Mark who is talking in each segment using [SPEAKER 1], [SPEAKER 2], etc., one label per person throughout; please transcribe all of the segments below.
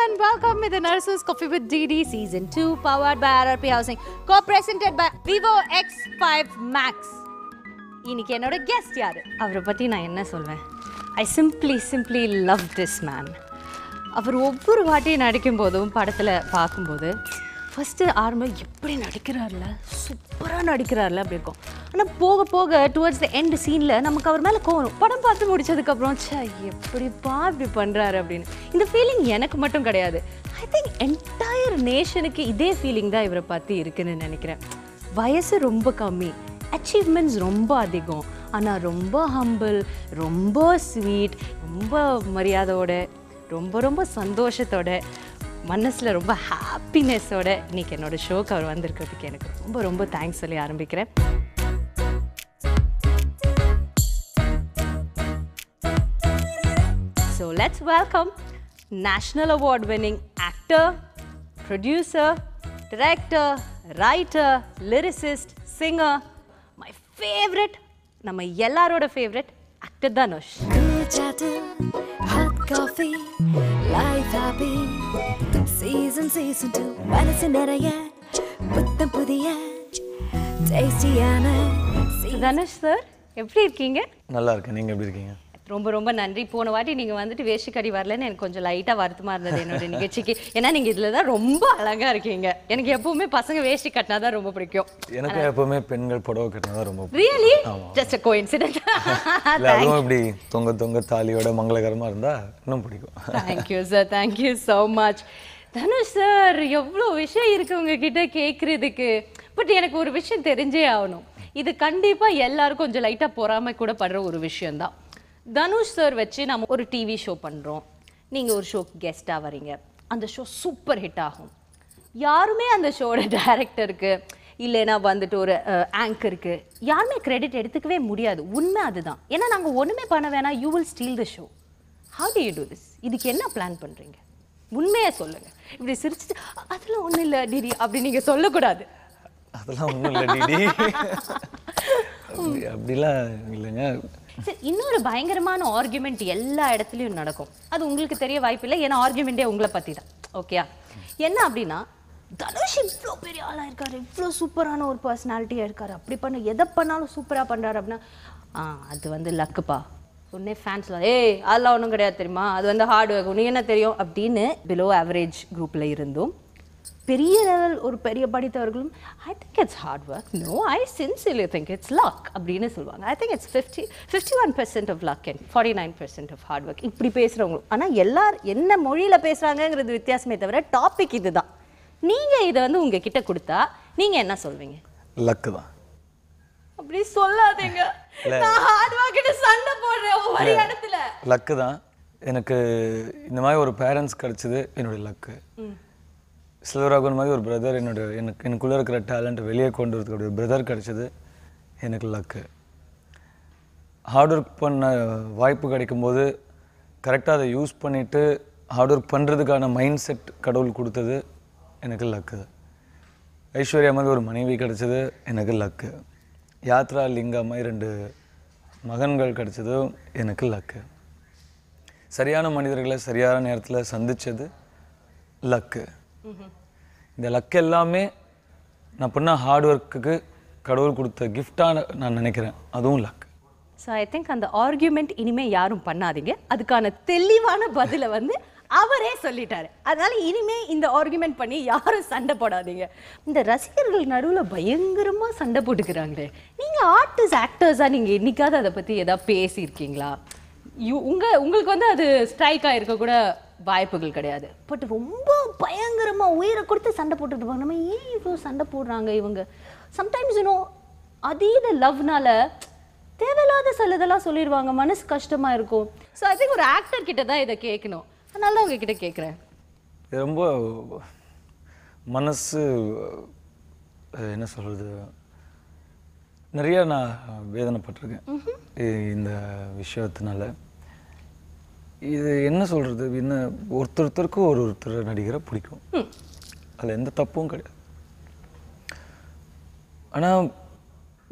[SPEAKER 1] and welcome with the Nurses Coffee with DD Season 2 powered by RRP Housing, co-presented by Vivo X5 Max. இன்னைக்கு என்னோட guest யாரு? அவரை பத்தி நான் என்ன சொல்வேன்? I simply love this man. அவர் ஒவ்வொரு வாட்டியும் நடிக்கும் போதும் படத்துல பார்க்கும்போது ஃபர்ஸ்ட் ஆரம்பம் எப்படி நடிக்கிறார்ல, சூப்பராக நடிக்கிறார்ல அப்படி இருக்கும். ஆனால் போக போக டுவர்ட்ஸ் த எண்ட் சீனில் நமக்கு அவர் மேலே கோவம். படம் பார்த்து முடிச்சதுக்கப்புறம் எப்படிப்பா இப்படி பண்ணுறாரு அப்படின்னு. இந்த ஃபீலிங் எனக்கு மட்டும் கிடையாது, ஐ திங்க் என்டையர் நேஷனுக்கு இதே ஃபீலிங் தான் இவரை பற்றி இருக்குன்னு நினைக்கிறேன். வயசு ரொம்ப கம்மி, அச்சீவ்மெண்ட்ஸ் ரொம்ப அதிகம், ஆனால் ரொம்ப ஹம்பிள், ரொம்ப ஸ்வீட், ரொம்ப மரியாதையோட, ரொம்ப சந்தோஷத்தோட, மனசில் ரொம்ப ஹாப்பினஸோட இன்னைக்கு என்னோட ஷோக்கு அவர் வந்திருக்கிறதுக்கு எனக்கு ரொம்ப தேங்க்ஸ் சொல்லி ஆரம்பிக்கிறேன். So let's welcome National Award winning actor, producer, director, writer, lyricist, singer, my favorite, நம்ம எல்லாரோட favorite actor Dhanush.
[SPEAKER 2] Hot coffee, life happy, season 2, மனசு நிறைய புத்தம் புதிய டேஸ்டியான.
[SPEAKER 1] தனுஷ் சார் எப்படி இருக்கீங்க?
[SPEAKER 3] நல்லா இருக்கேன், நீங்கள் எப்படி இருக்கீங்க?
[SPEAKER 1] ரொம்ப நன்றி. போன வாட்டி நீங்கள் வந்துட்டு வேஷ்டி கடி வரலன்னு எனக்கு கொஞ்சம் லைட்டாக வருத்தமாக இருந்தது என்னோட நிகழ்ச்சிக்கு. ஏன்னா நீங்கள் இதில் தான் ரொம்ப அழகாக இருக்கீங்க. எனக்கு எப்பவுமே பசங்க வேஷ்டி கட்டினா தான் ரொம்ப பிடிக்கும்.
[SPEAKER 3] எனக்கு எப்பவுமே பெண்கள் புடவை கட்டினா தான் ரொம்ப பிடிக்கும்.
[SPEAKER 1] Really just a coincidence.
[SPEAKER 3] அதுவும் இப்படி தொங்க தாலியோட மங்களகரமாக இருந்தால் இன்னும் பிடிக்கும்.
[SPEAKER 1] Thank you sir, thank you so much. Dhanush sir எவ்வளோ விஷயம் இருக்குது உங்ககிட்ட கேட்குறதுக்கு. பட் எனக்கு ஒரு விஷயம் தெரிஞ்சே ஆகணும். இது கண்டிப்பாக எல்லாருக்கும் கொஞ்சம் லைட்டாக பொறாமை கூட படுற ஒரு விஷயந்தான். தனுஷ் சார் வச்சு நம்ம ஒரு டிவி ஷோ பண்ணுறோம், நீங்கள் ஒரு ஷோக்கு கெஸ்ட்டாக வரீங்க, அந்த ஷோ சூப்பர் ஹிட் ஆகும். யாருமே அந்த ஷோட டைரக்டருக்கு இல்லைன்னா வந்துட்டு ஒரு ஆங்கருக்கு யாருமே கிரெடிட் எடுத்துக்கவே முடியாது. உண்மை அதுதான். ஏன்னா நாங்கள் ஒன்றுமே பண்ண வேணாம், you will steel the show. How to you do this? இதுக்கு என்ன பிளான் பண்ணுறீங்க? உண்மையாக சொல்லுங்கள். இப்படி சிரிச்சுட்டு அதெல்லாம் ஒன்றும் இல்லை டிடி அப்படி நீங்கள் சொல்லக்கூடாது.
[SPEAKER 3] அதெல்லாம் ஒன்றும் இல்லை டிடி, அப்படிலாம் இல்லைங்க.
[SPEAKER 1] சரி, இன்னொரு பயங்கரமான ஆர்குமெண்ட் எல்லா இடத்துலையும் நடக்கும். அது உங்களுக்கு தெரிய வாய்ப்பு இல்லை, ஏன்னா ஆர்குமெண்ட்டே உங்களை பற்றி தான். ஓகே, என்ன அப்படின்னா தனுஷ் இவ்வளோ பெரிய ஆளாக இருக்காரு, இவ்வளோ சூப்பரான ஒரு பர்சனாலிட்டியாக இருக்காரு, அப்படி பண்ண எதை பண்ணாலும் சூப்பராக பண்ணுறாரு அப்படின்னா அது வந்து லக்குப்பா. உடனே ஃபேன்ஸ்லாம் அதெல்லாம் ஒன்றும் கிடையாது தெரியுமா, அது வந்து ஹார்ட் ஒர்க், உனக்கு என்ன தெரியும் அப்படின்னு பிலோ ஆவரேஜ் குரூப்பில் இருந்தும் பெரிய லெவல் ஒரு பெரிய படித்தவர்களும் I think it's hard work, no I sincerely think it's luck அப்படின்னு சொல்லுவாங்க. I think it's 51% of luck and 49% of hard work இப்படி பேசுகிறவங்களும். ஆனால் எல்லாரும் என்ன மொழியில் பேசுகிறாங்கங்கிறது வித்தியாசமே தவிர டாபிக் இது தான். நீங்கள் இதை வந்து உங்ககிட்ட கொடுத்தா நீங்கள் என்ன சொல்வீங்க?
[SPEAKER 3] லக்கு தான்.
[SPEAKER 1] அப்படி சொல்லாதீங்க, நான் ஹார்ட் ஒர்க்கிட்ட சண்டை போடுறேன் ஒவ்வொரு இடத்துல.
[SPEAKER 3] லக்கு தான். எனக்கு இந்த மாதிரி ஒரு பேரண்ட்ஸ் கிடச்சிது என்னுடைய லக்கு. செல்வராகவன் மாதிரி ஒரு பிரதர் எனக்குள்ளே இருக்கிற டேலண்ட் வெளியே கொண்டு வரதுக்கு ஒரு பிரதர் கிடச்சிது எனக்கு லக்கு. ஹார்ட் ஒர்க் பண்ண வாய்ப்பு கிடைக்கும்போது கரெக்டாக அதை யூஸ் பண்ணிவிட்டு ஹார்ட் ஒர்க் பண்ணுறதுக்கான மைண்ட் செட் கடவுள் கொடுத்தது எனக்கு லக்கு. ஐஸ்வர்யா மாதிரி ஒரு மனைவி கிடச்சது எனக்கு லக்கு. யாத்ரா லிங்கா மாதிரி 2 மகன்கள் கிடச்சதும் எனக்கு லக்கு. சரியான மனிதர்களை சரியான நேரத்தில் சந்தித்தது லக்கு. இந்த லக் எல்லாமே நான் பண்ண ஹார்ட் ஒர்க்குக்கு கடவுள் கொடுத்த கிஃப்டாக நான் நினைக்கிறேன். அதுவும் லக்.
[SPEAKER 1] ஸோ ஐ திங்க் அந்த ஆர்கியூமெண்ட் இனிமேல் யாரும் பண்ணாதீங்க. அதுக்கான தெளிவான பதிலை வந்து அவரே சொல்லிட்டாரு. அதனால இனிமே இந்த ஆர்கியூமெண்ட் பண்ணி யாரும் சண்டை போடாதீங்க. இந்த ரசிகர்கள் நடுவில் பயங்கரமாக சண்டை போட்டுக்கிறாங்களே, நீங்கள் ஆர்டிஸ்ட் ஆக்டர்ஸாக நீங்கள் என்னைக்காவது அதை பற்றி எதாவது பேசியிருக்கீங்களா? உங்களுக்கு வந்து அது ஸ்ட்ரைக் ஆகிருக்க கூட வாய்ப்புகள் கிடையாது. பட் ரொம்ப பயங்கரமாக உயிரை கொடுத்து சண்டை போட்டுட்டு இருப்பாங்க. நம்ம ஏன் இவ்வளோ சண்டை போடுறாங்க இவங்க? சம்டைம்ஸ் அதீத லவ்னால தேவையில்லாத சிலதெல்லாம் சொல்லிடுவாங்க, மனசு கஷ்டமாக இருக்கும். ஸோ ஐ திங்க் ஒரு ஆக்டர் கிட்ட தான் இதை கேட்கணும். அதனால உங்ககிட்ட கேட்குறேன்.
[SPEAKER 3] ரொம்ப மனசு என்ன சொல்கிறது, நிறைய நான் வேதனைப்பட்டிருக்கேன் இந்த விஷயத்தினால. இது என்ன சொல்கிறது, என்ன ஒருத்தருக்கும் ஒருத்தர் நடிகரை பிடிக்கும், அதில் எந்த தப்பும் கிடையாது. ஆனால்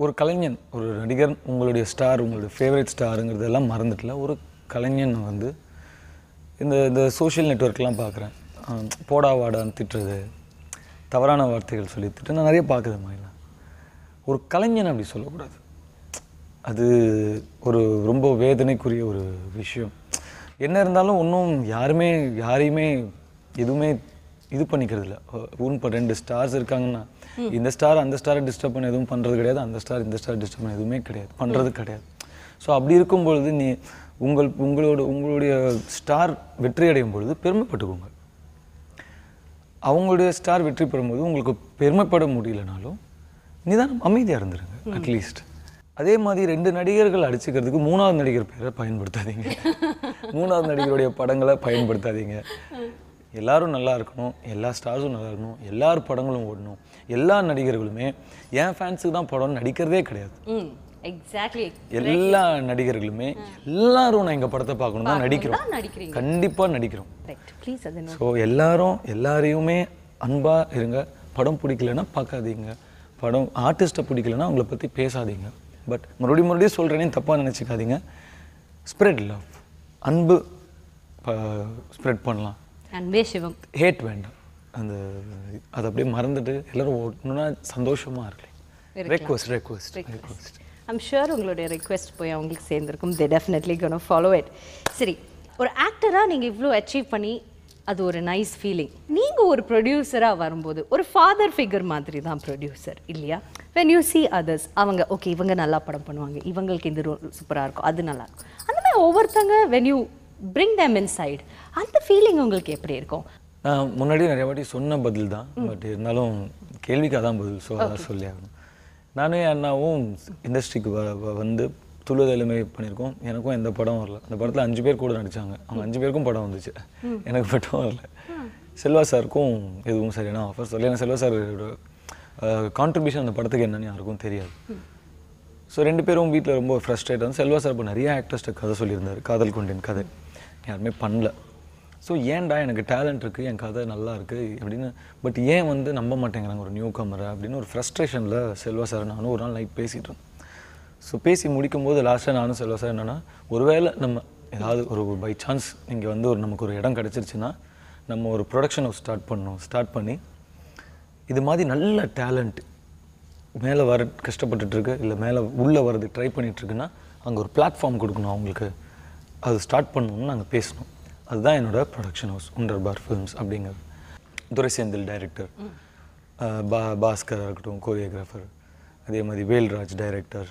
[SPEAKER 3] ஒரு கலைஞன், ஒரு நடிகர், உங்களுடைய ஸ்டார், உங்களுடைய ஃபேவரட் ஸ்டாருங்கிறதெல்லாம் மறந்துட்டல. ஒரு கலைஞன் வந்து இந்த சோஷியல் நெட்வொர்க்லாம் பார்க்குறேன், போடா வாடான்னு திட்டுறது, தவறான வார்த்தைகள் சொல்லி திட்டு நான் நிறைய பார்க்குறது மாதிரிலாம். ஒரு கலைஞன் அப்படி சொல்லக்கூடாது. அது ஒரு ரொம்ப வேதனைக்குரிய ஒரு விஷயம். என்ன இருந்தாலும் ஒன்றும் யாரையுமே எதுவுமே இது பண்ணிக்கிறது இல்லை. இப்போ 2 ஸ்டார்ஸ் இருக்காங்கன்னா இந்த ஸ்டார் அந்த ஸ்டாரை டிஸ்டர்ப் பண்ண எதுவும் பண்ணுறது கிடையாது, அந்த ஸ்டார் இந்த ஸ்டார் டிஸ்டர்ப் பண்ண எதுவுமே கிடையாது, பண்ணுறது கிடையாது. ஸோ அப்படி இருக்கும்பொழுது நீ உங்களுடைய ஸ்டார் வெற்றி அடையும் பொழுது பெருமைப்பட்டுக்கோங்க. அவங்களுடைய ஸ்டார் வெற்றி பெறும்போது உங்களுக்கு பெருமைப்பட முடியலனாலும் நிதானம் அமைதியாக இருந்துருங்க அட்லீஸ்ட். அதே மாதிரி 2 நடிகர்கள் அடிச்சுக்கிறதுக்கு 3வது நடிகர் பேரை பயன்படுத்தாதீங்க. 3வது நடிகருடைய படங்களை பயன்படுத்தாதீங்க. எல்லாரும் நல்லா இருக்கணும், எல்லா ஸ்டார்ஸும் நல்லா இருக்கணும், எல்லார் படங்களும் ஓடணும். எல்லா நடிகர்களுமே என் ஃபேன்ஸுக்கு தான் படம்னு நடிக்கிறதே கிடையாது.
[SPEAKER 1] எக்ஸாக்ட்லி.
[SPEAKER 3] எல்லா நடிகர்களுமே எல்லாரும் நான் எங்கள் படத்தை பார்க்கணும் தான் நடிக்கிறோம், கண்டிப்பாக நடிக்கிறோம். ஸோ எல்லாரையுமே அன்பாக இருங்க. படம் பிடிக்கலன்னா பார்க்காதீங்க, படம் ஆர்டிஸ்ட்டை பிடிக்கலன்னா அவங்கள பற்றி பேசாதீங்க. பட் மறுபடியும் சொல்கிறேனே தப்பாக நினச்சிக்காதீங்க. ஸ்ப்ரெட் லவ், அன்பு ஸ்ப்ரெட் பண்ணலாம்,
[SPEAKER 1] அன்பே சிவம்,
[SPEAKER 3] ஹேட் வேண்டாம். அதை அப்படியே மறந்துட்டு எல்லோரும் ஓடணும்னா சந்தோஷமாக இருக்கலாம். ரெக்வெஸ்ட்
[SPEAKER 1] ஐம் ஷுர் உங்களுடைய ரெக்வெஸ்ட் போய் அவங்களுக்கு சேர்ந்துருக்கும். They definitely gonna follow it. சரி, ஒரு ஆக்டராக நீங்கள் இவ்வளோ அச்சீவ் பண்ணி அது ஒரு நைஸ் ஃபீலிங். நீங்கள் ஒரு ப்ரொடியூசராக வரும்போது ஒரு ஃபாதர் ஃபிகர் மாதிரி தான் ப்ரொடியூசர் இல்லையா? when you see others, அவங்க ஓகே இவங்க நல்லா படம் பண்ணுவாங்க, இவங்களுக்கு இந்த ரோல் சூப்பராக இருக்கும், அது நல்லா இருக்கும், அந்த மாதிரி ஒவ்வொருத்தங்க when you bring them inside, அந்த ஃபீலிங் உங்களுக்கு எப்படி இருக்கும்?
[SPEAKER 3] நான் முன்னாடி நிறைய வாட்டி சொன்ன பதில் தான், பட் இருந்தாலும் கேள்விக்கு அதான் பதில். ஸோ அதான் சொல்லி ஆகணும். நானே அண்ணாவும் இண்டஸ்ட்ரிக்கு வந்து துளுதலுமே பண்ணியிருக்கோம். எனக்கும் எந்த படம் வரல. அந்த படத்தில் 5 பேர் கூட நடித்தாங்க. அவங்க 5 பேருக்கும் படம் வந்துச்சு, எனக்கு மட்டும் வரல. செல்வா சாருக்கும் எதுவும் சரியான ஆஃபர் சொல்லி, ஏன்னா செல்வா சார் கான்ட்ரிபியூஷன் அந்த படத்துக்கு என்னன்னு யாருக்கும் தெரியாது. ஸோ 2 பேரும் வீட்டில் ரொம்ப ஃப்ரஸ்ட்ரேட் வந்து செல்வா சார் இப்போ நிறைய ஆக்டர்ஸ்ட்டு கதை சொல்லியிருந்தார், காதல் கொண்டேன் கதை யாருமே பண்ணல. ஸோ ஏன்டா எனக்கு டேலண்ட் இருக்குது, என் கதை நல்லா இருக்குது அப்படின்னு, பட் ஏன் வந்து நம்ப மாட்டேங்கிறாங்க ஒரு நியூ கமரை அப்படின்னு ஒரு ஃப்ரஸ்ட்ரேஷனில் செல்வா சார் நானும் ஒரு நாள் நைட் பேசிகிட்டு இருந்தோம். ஸோ பேசி முடிக்கும்போது லாஸ்ட்டாக நானும் செல்வா சார் என்னென்னா, ஒருவேளை நம்ம ஏதாவது ஒரு பை சான்ஸ் இங்கே வந்து நமக்கு ஒரு இடம் கிடச்சிருச்சுன்னா நம்ம ஒரு ப்ரொடக்ஷன் ஸ்டார்ட் பண்ணி இது மாதிரி நல்ல டேலண்ட் மேலே வர கஷ்டப்பட்டுருக்கு இல்லை மேலே உள்ளே வரது ட்ரை பண்ணிகிட்ருக்குன்னா அங்கே ஒரு பிளாட்ஃபார்ம் கொடுக்கணும் அவங்களுக்கு, அது ஸ்டார்ட் பண்ணணும்னு நாங்கள் பேசணும். அதுதான் என்னோடய ப்ரொடக்ஷன் ஹவுஸ் உண்டர்பார் ஃபிலிம்ஸ் அப்படிங்கிறது. துரைசேந்தில் டைரக்டர், பாஸ்கர் இருக்கட்டும் கோரியோகிராஃபர், அதே மாதிரி வேல்ராஜ் டைரக்டர்,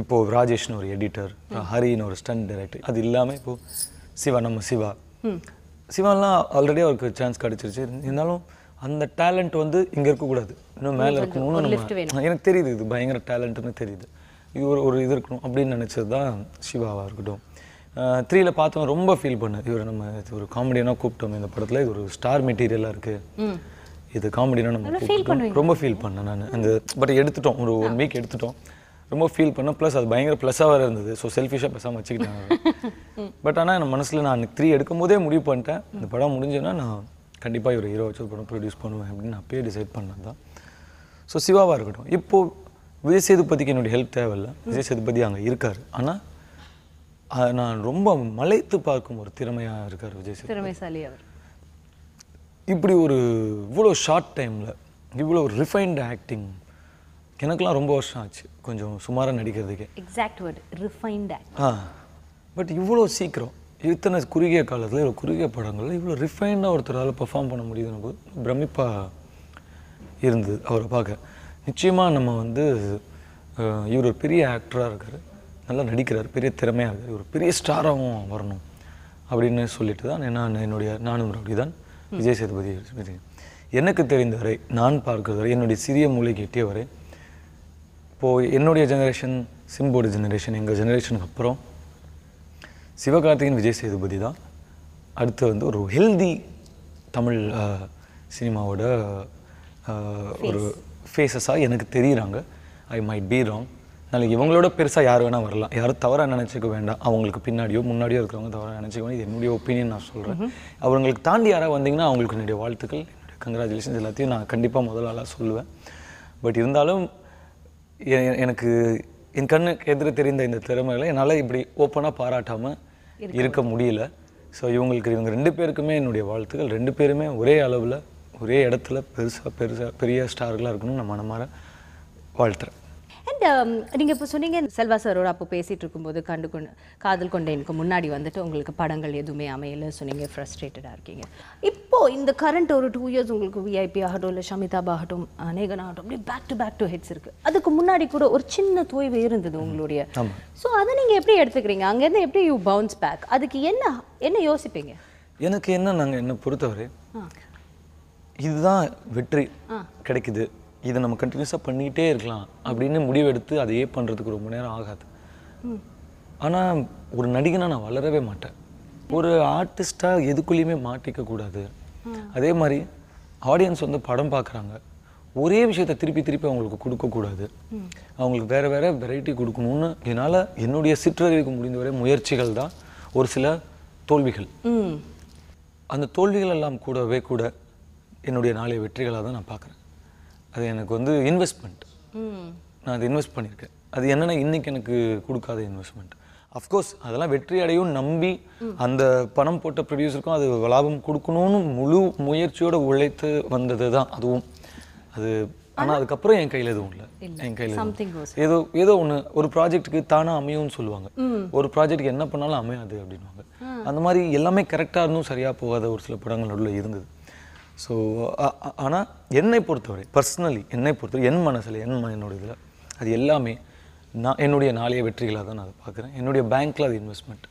[SPEAKER 3] இப்போது ராஜேஷ்னு ஒரு எடிட்டர், ஹரின்னு ஒரு ஸ்டண்ட் டைரக்டர். அது இல்லாமல் இப்போது நம்ம சிவாலாம் ஆல்ரெடி அவருக்கு சான்ஸ் கிடச்சிருச்சு. இருந்தாலும் அந்த டேலண்ட் வந்து இங்கே இருக்கக்கூடாது, இன்னும் மேலே இருக்கணும்னு எனக்கு தெரியுது. இது பயங்கர டேலண்ட்டுன்னு தெரியுது. இது ஒரு இது இருக்கணும் அப்படின்னு நினச்சது தான் சிவாவாக இருக்கட்டும். 3ல பார்த்தோம், ரொம்ப ஃபீல் பண்ணேன். இவர் நம்ம ஒரு காமெடியனாக கூப்பிட்டோம் இந்த படத்தில், இது ஒரு ஸ்டார் மெட்டீரியலாக இருக்குது, இது காமெடினா நம்ம ரொம்ப ஃபீல் பண்ணேன் நான். அந்த பட் எடுத்துட்டோம், ஒரு 1 வீக் எடுத்துட்டோம், ரொம்ப ஃபீல் பண்ணேன். ப்ளஸ் அது பயங்கர ப்ளஸ்ஸாக வேறு இருந்தது. ஸோ செல்ஃபிஷாக பேசாமல் வச்சுக்கிட்டாங்க. பட் ஆனால் என் மனசில் நான் 3 எடுக்கும் போதே முடிவு பண்ணிட்டேன், இந்த படம் முடிஞ்சதுன்னா நான் கண்டிப்பாக இவர் ஹீரோ வச்சு ஒரு படம் ப்ரொடியூஸ் பண்ணுவேன் அப்படின்னு நான் அப்பயே டிசைட் பண்ணது தான். ஸோ சிவாவாக இருக்கட்டும். இப்போது விஜய் சேதுபதிக்கு என்னுடைய ஹெல்ப் தேவையில்லை, விஜய் சேதுபதி அங்கே இருக்கார். ஆனால் நான் ரொம்ப மலைத்து பார்க்கும் ஒரு திறமையாக இருக்கார் விஜய் சேதுபதி,
[SPEAKER 1] திறமைசாலி அவர்.
[SPEAKER 3] இப்படி ஒரு இவ்வளோ ஷார்ட் டைமில் இவ்வளோ ஒரு ரிஃபைன்டு ஆக்டிங் எனக்குலாம் ரொம்ப வருஷம் ஆச்சு கொஞ்சம் சுமாராக நடிக்கிறதுக்கே.
[SPEAKER 1] Exact word refined act.
[SPEAKER 3] But இவ்வளோ சீக்கிரம் இத்தனை குறுகிய காலத்தில் இவ்வளோ குறுகிய படங்களில் இவ்வளோ ரிஃபைண்டாக ஒருத்தரால் பெர்ஃபார்ம் பண்ண முடியுதுன்னு போது பிரமிப்பாக இருந்தது அவரை பார்க்க. நிச்சயமாக நம்ம வந்து இவர் ஒரு பெரிய ஆக்டராக இருக்கார், நல்லா நடிக்கிறார், பெரிய திறமையாக இருக்கார், ஒரு பெரிய ஸ்டாராகவும் வரணும் அப்படின்னு சொல்லிட்டு தான் நானும் அப்படி தான் விஜய் சேதுபதி. எனக்கு தெரிந்தவரை, நான் பார்க்கிறவரை, என்னுடைய சிறிய மூளைக்கு எட்டிய வரை, இப்போது என்னுடைய ஜெனரேஷன், சிம்போட ஜெனரேஷன், எங்கள் ஜெனரேஷனுக்கு அப்புறம் சிவகார்த்திகேயன், விஜய் சேதுபதி தான் அடுத்து வந்து ஒரு ஹெல்தி தமிழ் சினிமாவோட ஒரு ஃபேஸஸாக எனக்கு தெரியுறாங்க. I might be wrong. நாளைக்கு இவங்களோட பெருசாக யார் வேணால் வரலாம், யாரும் தவறாக நினச்சிக்க வேண்டாம். அவங்களுக்கு பின்னாடியோ முன்னாடியோ இருக்கிறவங்க தவறாக நினச்சிக்க வேண்டாம். இது என்னுடைய ஒப்பீனியன் நான் சொல்கிறேன். அவங்களுக்கு தாண்டி யாராவது வந்தீங்கன்னா அவங்களுக்கு என்னுடைய வாழ்த்துக்கள், என்னுடைய கங்க்ராச்சுலேஷன்ஸ் எல்லாத்தையும் நான் கண்டிப்பாக முதலாளாக சொல்லுவேன். பட் இருந்தாலும் எனக்கு என் கண்ணுக்கு எதிர தெரிந்த இந்த திறமைகளை என்னால் இப்படி ஓப்பனாக பாராட்டாமல் இருக்க முடியல. ஸோ இவங்க 2 பேருக்குமே என்னுடைய வாழ்த்துக்கள். 2 பேருமே ஒரே அளவில் ஒரே இடத்துல பெரிய ஸ்டார்களாக இருக்கணும்னு நான் மனமார வாழ்த்துறேன்.
[SPEAKER 1] அண்ட் நீங்கள் இப்போ சொன்னீங்க செல்வா சாரோட அப்போ பேசிகிட்டு இருக்கும்போது காதல் கொண்டேனுக்கு முன்னாடி வந்துட்டு உங்களுக்கு படங்கள் எதுவுமே அமையலை சொன்னீங்க, ஃப்ரஸ்ட்ரேட்டடாக இருக்கீங்க. இப்போது இந்த கரண்ட் ஒரு 2 இயர்ஸ் உங்களுக்கு விஐபி ஆகட்டும் இல்லை ஷமிதாப் ஆகட்டும் அநேகன் ஆகட்டும் அப்படியே பேக் டு ஹிட்ஸ் இருக்குது. அதுக்கு முன்னாடி கூட ஒரு சின்ன தொய்வு இருந்தது உங்களுடைய. ஸோ அதை நீங்கள் எப்படி எடுத்துக்கிறீங்க? அங்கேருந்து எப்படி யூ பவுன்ஸ் பேக்? அதுக்கு என்ன யோசிப்பீங்க?
[SPEAKER 3] எனக்கு என்னை பொறுத்தவரை இதுதான் வெற்றி கிடைக்குது, இதை நம்ம கண்டினியூஸாக பண்ணிக்கிட்டே இருக்கலாம் அப்படின்னு முடிவெடுத்து அதையே பண்ணுறதுக்கு ரொம்ப நேரம் ஆகாது. ஆனால் ஒரு நடிகனாக நான் வளரவே மாட்டேன். ஒரு ஆர்டிஸ்டாக எதுக்குள்ளேயுமே மாட்டிக்க கூடாது. அதே மாதிரி ஆடியன்ஸ் வந்து படம் பார்க்குறாங்க, ஒரே விஷயத்தை திருப்பி அவங்களுக்கு கொடுக்கக்கூடாது. அவங்களுக்கு வேறு வெரைட்டி கொடுக்கணும்னு என்னால் என்னுடைய சிற்றறிவுக்கு முடிந்தவரை முயற்சிகள் தான் ஒரு சில தோல்விகள். அந்த தோல்விகள் எல்லாம் கூட என்னுடைய நாளைய வெற்றிகளாக தான் நான் பார்க்குறேன். அது எனக்கு வந்து இன்வெஸ்ட்மெண்ட். நான் அதை இன்வெஸ்ட் பண்ணியிருக்கேன். அது என்னென்னா இன்றைக்கி எனக்கு கொடுக்காத இன்வெஸ்ட்மெண்ட். அஃப்கோர்ஸ் அதெல்லாம் வெற்றி அடையும் நம்பி அந்த பணம் போட்ட ப்ரொடியூசருக்கும் அது லாபம் கொடுக்கணும்னு முழு முயற்சியோடு உழைத்து வந்தது தான் அதுவும். அது ஆனால் அதுக்கப்புறம் என் கையில் எதுவும் இல்லை. என் கையில் ஏதோ ஒன்று ஒரு ப்ராஜெக்ட்டுக்கு தானாக அமையும்னு சொல்லுவாங்க. ஒரு ப்ராஜெக்ட்டுக்கு என்ன பண்ணாலும் அமையாது அப்படின்வாங்க. அந்த மாதிரி எல்லாமே கரெக்டாக இருந்தும் சரியாக போகாத ஒரு சில படங்கள் நடுவில் இருந்தது. ஸோ ஆனால் என்னை பொறுத்தவரை பர்சனலி என் மனசில் என்னோட இதில் அது எல்லாமே என்னுடைய நாளைய வெற்றிகளாக தான் நான் அதை பார்க்குறேன். என்னுடைய பேங்க்கில் அது இன்வெஸ்ட்மெண்ட்.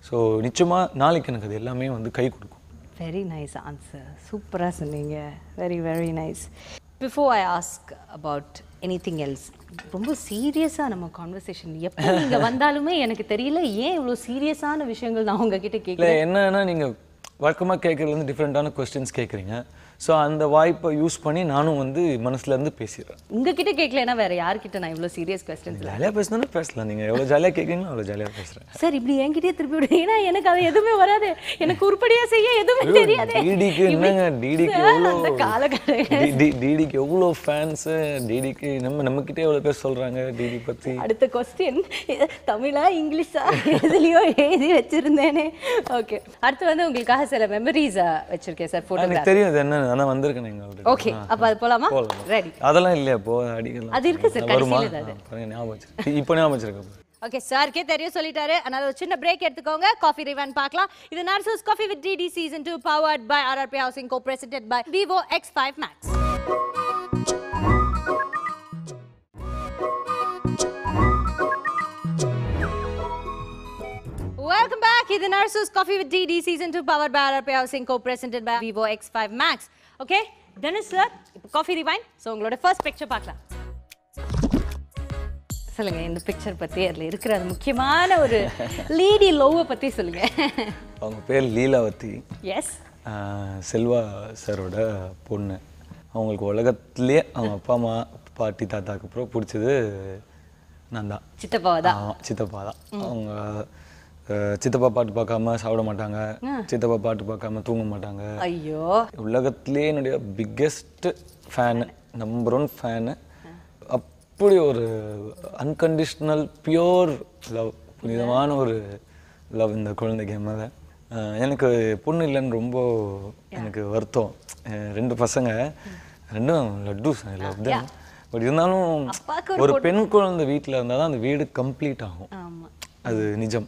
[SPEAKER 3] ஸோ நிச்சயமாக நாளைக்கு எனக்கு அது எல்லாமே வந்து கை கொடுக்கும்.
[SPEAKER 1] வெரி நைஸ் ஆன்சர், சூப்பராக சொன்னீங்க. Very nice. Before I ask about anything else, ரொம்ப சீரியஸாக நம்ம கான்வர்சேஷன் எப்போ நீங்கள் வந்தாலுமே எனக்கு தெரியல ஏன் இவ்வளோ சீரியஸான விஷயங்கள் நான் உங்ககிட்ட கேட்குறேன்.
[SPEAKER 3] என்னன்னா நீங்கள் வழக்கமாக கேட்குறது வந்து டிஃப்ரெண்ட்டான கொஸ்டின்ஸ் கேட்குறீங்க. ஸோ அந்த வாய்ப்பை யூஸ் பண்ணி நானும் வந்து மனசுலேருந்து பேசிடுறேன்.
[SPEAKER 1] உங்ககிட்ட கேட்கலன்னா வேறு யார்கிட்ட நான் இவ்வளோ சீரியஸ் கொஸ்டின்ஸ்
[SPEAKER 3] ஜாலியாக பேசினாலும் பேசலாம். நீங்கள் எவ்வளோ ஜாலியாக கேட்குறீங்களோ அவ்வளோ ஜாலியாக பேசுகிறேன்.
[SPEAKER 1] சார் இப்படி என்கிட்டயே திருப்பி விடுங்க, ஏன்னா எனக்கு அது எதுவுமே வராது, எனக்கு உருப்படியாக செய்ய எதுவுமே தெரியாது.
[SPEAKER 3] டிடிக்கு என்னங்க, டிடிக்கு எவ்வளோ ஃபேன்ஸு, டிடிக்கு நம்மக்கிட்டே எவ்வளோ பேர் சொல்கிறாங்க டிடி பற்றி.
[SPEAKER 1] அடுத்த கொஸ்டின் தமிழா இங்கிலீஷா எதுலேயோ எழுதி வச்சுருந்தேனே. ஓகே, அடுத்து வந்து உங்களுக்காக சில மெமரிஸை வச்சுருக்கேன் சார். ஃபோட்டோ எனக்கு தெரியும் அது என்ன, நான் வந்திருக்கேன் நீங்கள். ஓகே, அப்போ அது போகலாமா? ரெடி. அதெல்லாம் இல்லையா போ அடிக்கலாம். அது இருக்குது சார், கடைசியில் அது ஞாபகம் வச்சிருக்கேன். இப்போ ஞாபகம் வச்சிருக்கேன். ஓகே, சார்க்கே தெரியும் சொல்லிட்டாரு. அதனால ஒரு சின்ன பிரேக் எடுத்துக்கோங்க, காஃபி ரிவைண்ட் பார்க்கலாம். இது nurses coffee with DD season 2 powered by RRP Housing, co-presented by Vivo X5 Max. Welcome back. இது nurses coffee with DD season 2 powered by RRP Housing, co-presented by Vivo X5 Max. Okay Dennis sir, இப்போ coffee rewind. So உங்களோட first picture பார்க்கலாம். சொல்லுங்க இந்த picture பற்றி, அதில் இருக்கிற அது முக்கியமான ஒரு லேடி லவ்வை பற்றி சொல்லுங்க.
[SPEAKER 3] அவங்க பேர் லீலாவதி.
[SPEAKER 1] எஸ்,
[SPEAKER 3] செல்வா சாரோட பொண்ணு. அவங்களுக்கு உலகத்துலேயே அவங்க அப்பா அம்மா பாட்டி தாத்தாக்கு அப்புறம் பிடிச்சது நான் தான்.
[SPEAKER 1] சித்தப்பாவா தான்?
[SPEAKER 3] சித்தப்பா தான். அவங்க சித்தப்பா பாட்டு பார்க்காம சாப்பிட மாட்டாங்க, சித்தப்பா பாட்டு பார்க்காம தூங்க மாட்டாங்க.
[SPEAKER 1] ஐயோ,
[SPEAKER 3] உலகத்துலேயே என்னுடைய பிக்கெஸ்ட் ஃபேனு, நம்பர் 1 ஃபேனு. அப்படி ஒரு அன்கண்டிஷ்னல் பியோர் லவ், புனிதமான ஒரு லவ் இந்த குழந்தைக்கு மேலே. எனக்கு பொண்ணு இல்லைன்னு ரொம்ப எனக்கு வருத்தம். 2 பசங்க, 2ம் லட்டு லவ் தான். பட் இருந்தாலும் ஒரு பெண் குழந்தை வீட்டில் இருந்தால் தான் அந்த வீடு கம்ப்ளீட் ஆகும். அது நிஜம்.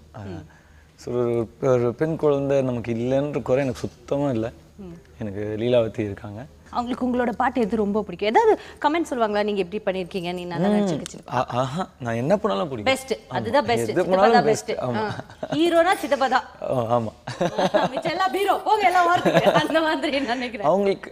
[SPEAKER 3] ஸோ ஒரு பெண் குழந்தை நமக்கு இல்லைன்ற குறை எனக்கு சுத்தமாக இல்லை. எனக்கு லீலாவதி இருக்காங்க.
[SPEAKER 1] அவங்களுக்கு உங்களோட பாட்டு எது ரொம்ப பிடிக்கும்? ஏதாவது கமெண்ட் சொல்லுவாங்களா, நீங்க எப்படி பண்ணிருக்கீங்க, நீ நல்லா நடிச்சிருக்கீங்க?
[SPEAKER 3] நான் என்ன பண்ணாலும் பிடிக்கும்.
[SPEAKER 1] பெஸ்ட், அதுதான் பெஸ்ட். சித்தப்பா தான் பெஸ்ட். ஹீரோனா சித்தப்பா தான்.
[SPEAKER 3] ஆமா,
[SPEAKER 1] மிச்சம் எல்லாம் ஹீரோ போங்க எல்லாம் வார்த்தை அந்த மாதிரி நினைக்கிறேன்.
[SPEAKER 3] அவங்களுக்கு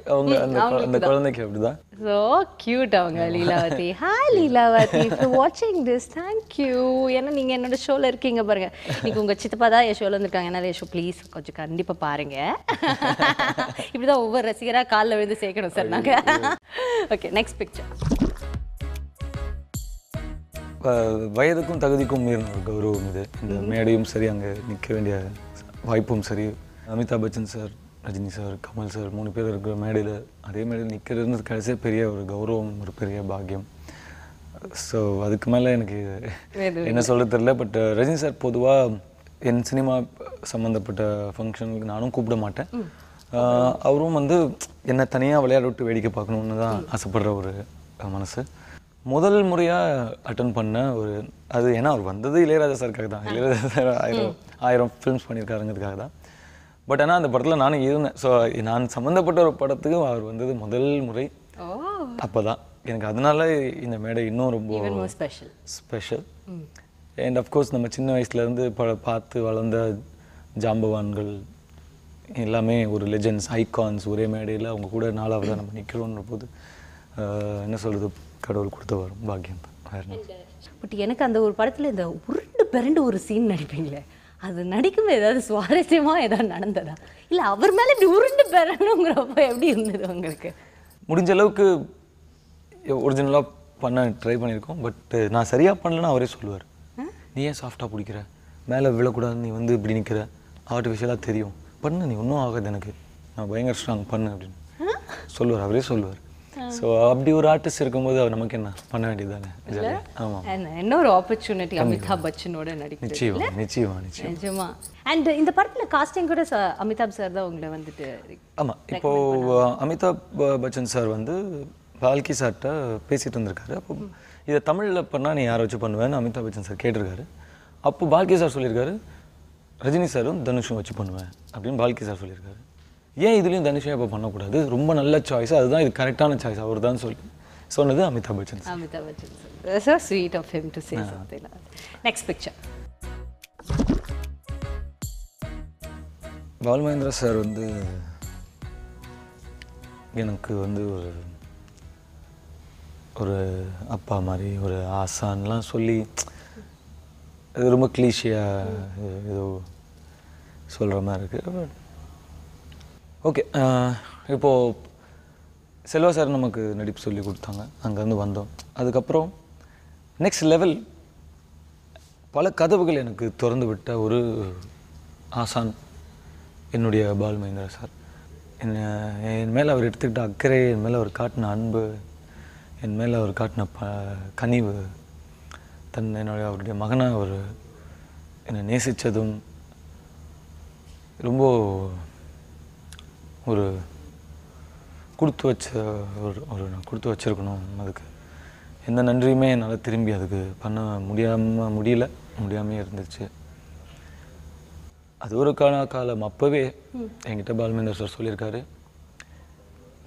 [SPEAKER 3] அந்த குழந்தைக்கு அப்படிதான்.
[SPEAKER 1] So cute அவங்க Leelavathi. Hi Leelavathi, for watching this, thank you. ஏன்னா நீங்க என்னோட ஷோல இருக்கீங்க பாருங்க. இன்னைக்கு உங்க சித்தப்பா தான் என் ஷோல வந்திருக்காங்க. என்ன ஷோ ப்ளீஸ் கொஞ்சம் கண்டிப்பா பாருங்க. இப்படிதான் ஒவ்வொரு ரசிகரா காலில் விழுந்து சேர்க்கணும் சார் நாங்க. Okay, next picture.
[SPEAKER 3] வயதுக்கும் தகுதிக்கும் மீறின ஒரு கௌரவம் இது. இந்த மேடையும் சரி, அங்கே நிற்க வேண்டிய வாய்ப்பும் சரி. Amitabh Bachchan sir, Rajini sir, Kamal sir 3 பேர் இருக்கிற மேடையில், அதே மேடையில் நிற்கிறது கடைசியாக பெரிய ஒரு கௌரவம், ஒரு பெரிய பாக்கியம். ஸோ அதுக்கு மேலே எனக்கு என்ன சொல்ல தெரியல. பட் ரஜினி சார் பொதுவாக என் சினிமா சம்மந்தப்பட்ட ஃபங்க்ஷனுக்கு நானும் கூப்பிட மாட்டேன். அவரும் வந்து என்னை தனியாக விளையாட விட்டு வேடிக்கை பார்க்கணுன்னு தான் ஆசைப்படுற ஒரு மனசு. முதல் முறையாக அட்டன் பண்ண ஒரு அது ஏன்னா அவர் வந்தது இளையராஜா சாருக்காக தான். இளையராஜா சார் 1000 ஃபிலிம்ஸ் பண்ணியிருக்காருங்கிறதுக்காக தான். பட் ஆனால் அந்த படத்தில் நானும் இருந்தேன். ஸோ நான் சம்மந்தப்பட்ட ஒரு படத்துக்கு அவர் வந்தது முதல் முறை. அப்போ தான் எனக்கு அதனால இந்த மேடை இன்னும் ரொம்ப ஸ்பெஷல். அண்ட் அஃப்கோர்ஸ் நம்ம சின்ன வயசுலேருந்து பார்த்து வளர்ந்த ஜாம்பவான்கள் எல்லாமே ஒரு லெஜெண்ட்ஸ், ஐகான்ஸ் ஒரே மேடையில் அவங்க கூட 4ஆவதாக நம்ம நிற்கிறோன்ற போது என்ன சொல்கிறது, கடவுள் கொடுத்த வரும் பாக்கியம் தான்.
[SPEAKER 1] பட் எனக்கு அந்த ஒரு படத்தில் இந்த உருண்டு பிறண்டு ஒரு சீன் நடிப்பீங்களே, அது நடிக்கும்போது ஏதாவது சுவாரஸ்யமாக ஏதாவது நடந்ததா? இல்லை அவர் மேலே இப்படி உருண்டு பெறணுங்கிறப்ப எப்படி இருந்தது உங்களுக்கு?
[SPEAKER 3] முடிஞ்ச அளவுக்கு ஒரிஜினலாக பண்ண ட்ரை பண்ணியிருக்கோம். பட் நான் சரியாக பண்ணலன்னா அவரே சொல்லுவார், நீ ஏன் சாஃப்டாக பிடிக்கிற, மேலே விழக்கூடாது, நீ வந்து இப்படி நிற்கிற, ஆர்டிஃபிஷியலாக தெரியும், பண்ணு, நீ ஒன்றும் ஆகாது, எனக்கு நான் பயங்கர ஸ்ட்ராங் பண்ணு அப்படின்னு சொல்லுவார், அவரே சொல்லுவார். ஸோ அப்படி ஒரு ஆர்டிஸ்ட் இருக்கும்போது அவர் நமக்கு என்ன பண்ண வேண்டியது தானே. ஆமாம்,
[SPEAKER 1] என்ன ஒரு ஆப்பர்ச்சுனிட்டி அமிதாப் பச்சனோட நடிக்கிறது. நிச்சயமா. அண்ட் இந்த படத்தில் காஸ்டிங் கூட அமிதாப் சார் தான் உங்களை வந்துட்டு. ஆமாம்,
[SPEAKER 3] இப்போது அமிதாப் பச்சன் சார் வந்து பால்கி சார்கிட்ட பேசிகிட்டு இருந்திருக்காரு. அப்போ இதை தமிழில் பண்ணால் நீ யாரை வச்சு பண்ணுவேன்னு அமிதாப் பச்சன் சார் கேட்டிருக்காரு. அப்போ பால்கி சார் சொல்லியிருக்காரு, ரஜினி சாரும் தனுஷும் வச்சு பண்ணுவேன் அப்படின்னு பால்கி சார் சொல்லியிருக்காரு. ஏன் இதுலேயும் தனுஷே இப்போ பண்ணக்கூடாது, ரொம்ப நல்ல சாய்ஸ், அதுதான் இது கரெக்டான சாய்ஸ் அவர் தான் சொன்னது Amitabh Bachchan sir.
[SPEAKER 1] Amitabh Bachchan sir, so sweet of him to say something like that. Next picture.
[SPEAKER 3] Balu Mahendra sir வந்து எனக்கு வந்து ஒரு அப்பா மாதிரி, ஒரு ஆசான்லாம் சொல்லி அது ரொம்ப கிளீஷியாக ஏதோ சொல்கிற மாதிரி இருக்குது. ஓகே, இப்போது செல்வா சார் நமக்கு நடிப்பு சொல்லி கொடுத்தாங்க, அங்கேருந்து வந்தோம். அதுக்கப்புறம் நெக்ஸ்ட் லெவல் பல கதவுகள் எனக்கு திறந்து விட்ட ஒரு ஆசான் என்னுடைய பாலுமகேந்திரா சார். என் மேலே அவர் எடுத்துக்கிட்ட அக்கறை, என் மேலே அவர் காட்டின அன்பு, என் மேலே அவர் காட்டின கனிவு, என்னுடைய அவருடைய மகனை அவர் என்னை நேசித்ததும் ரொம்ப ஒரு கொடுத்து கொடுத்து வச்சிருக்கணும். அதுக்கு எந்த நன்றியுமே என்னால் திரும்பி அதுக்கு பண்ண முடியாமே இருந்துச்சு. அது ஒரு காலம் அப்போவே என்கிட்ட பாலுமகேந்திரா சார் சொல்லியிருக்காரு,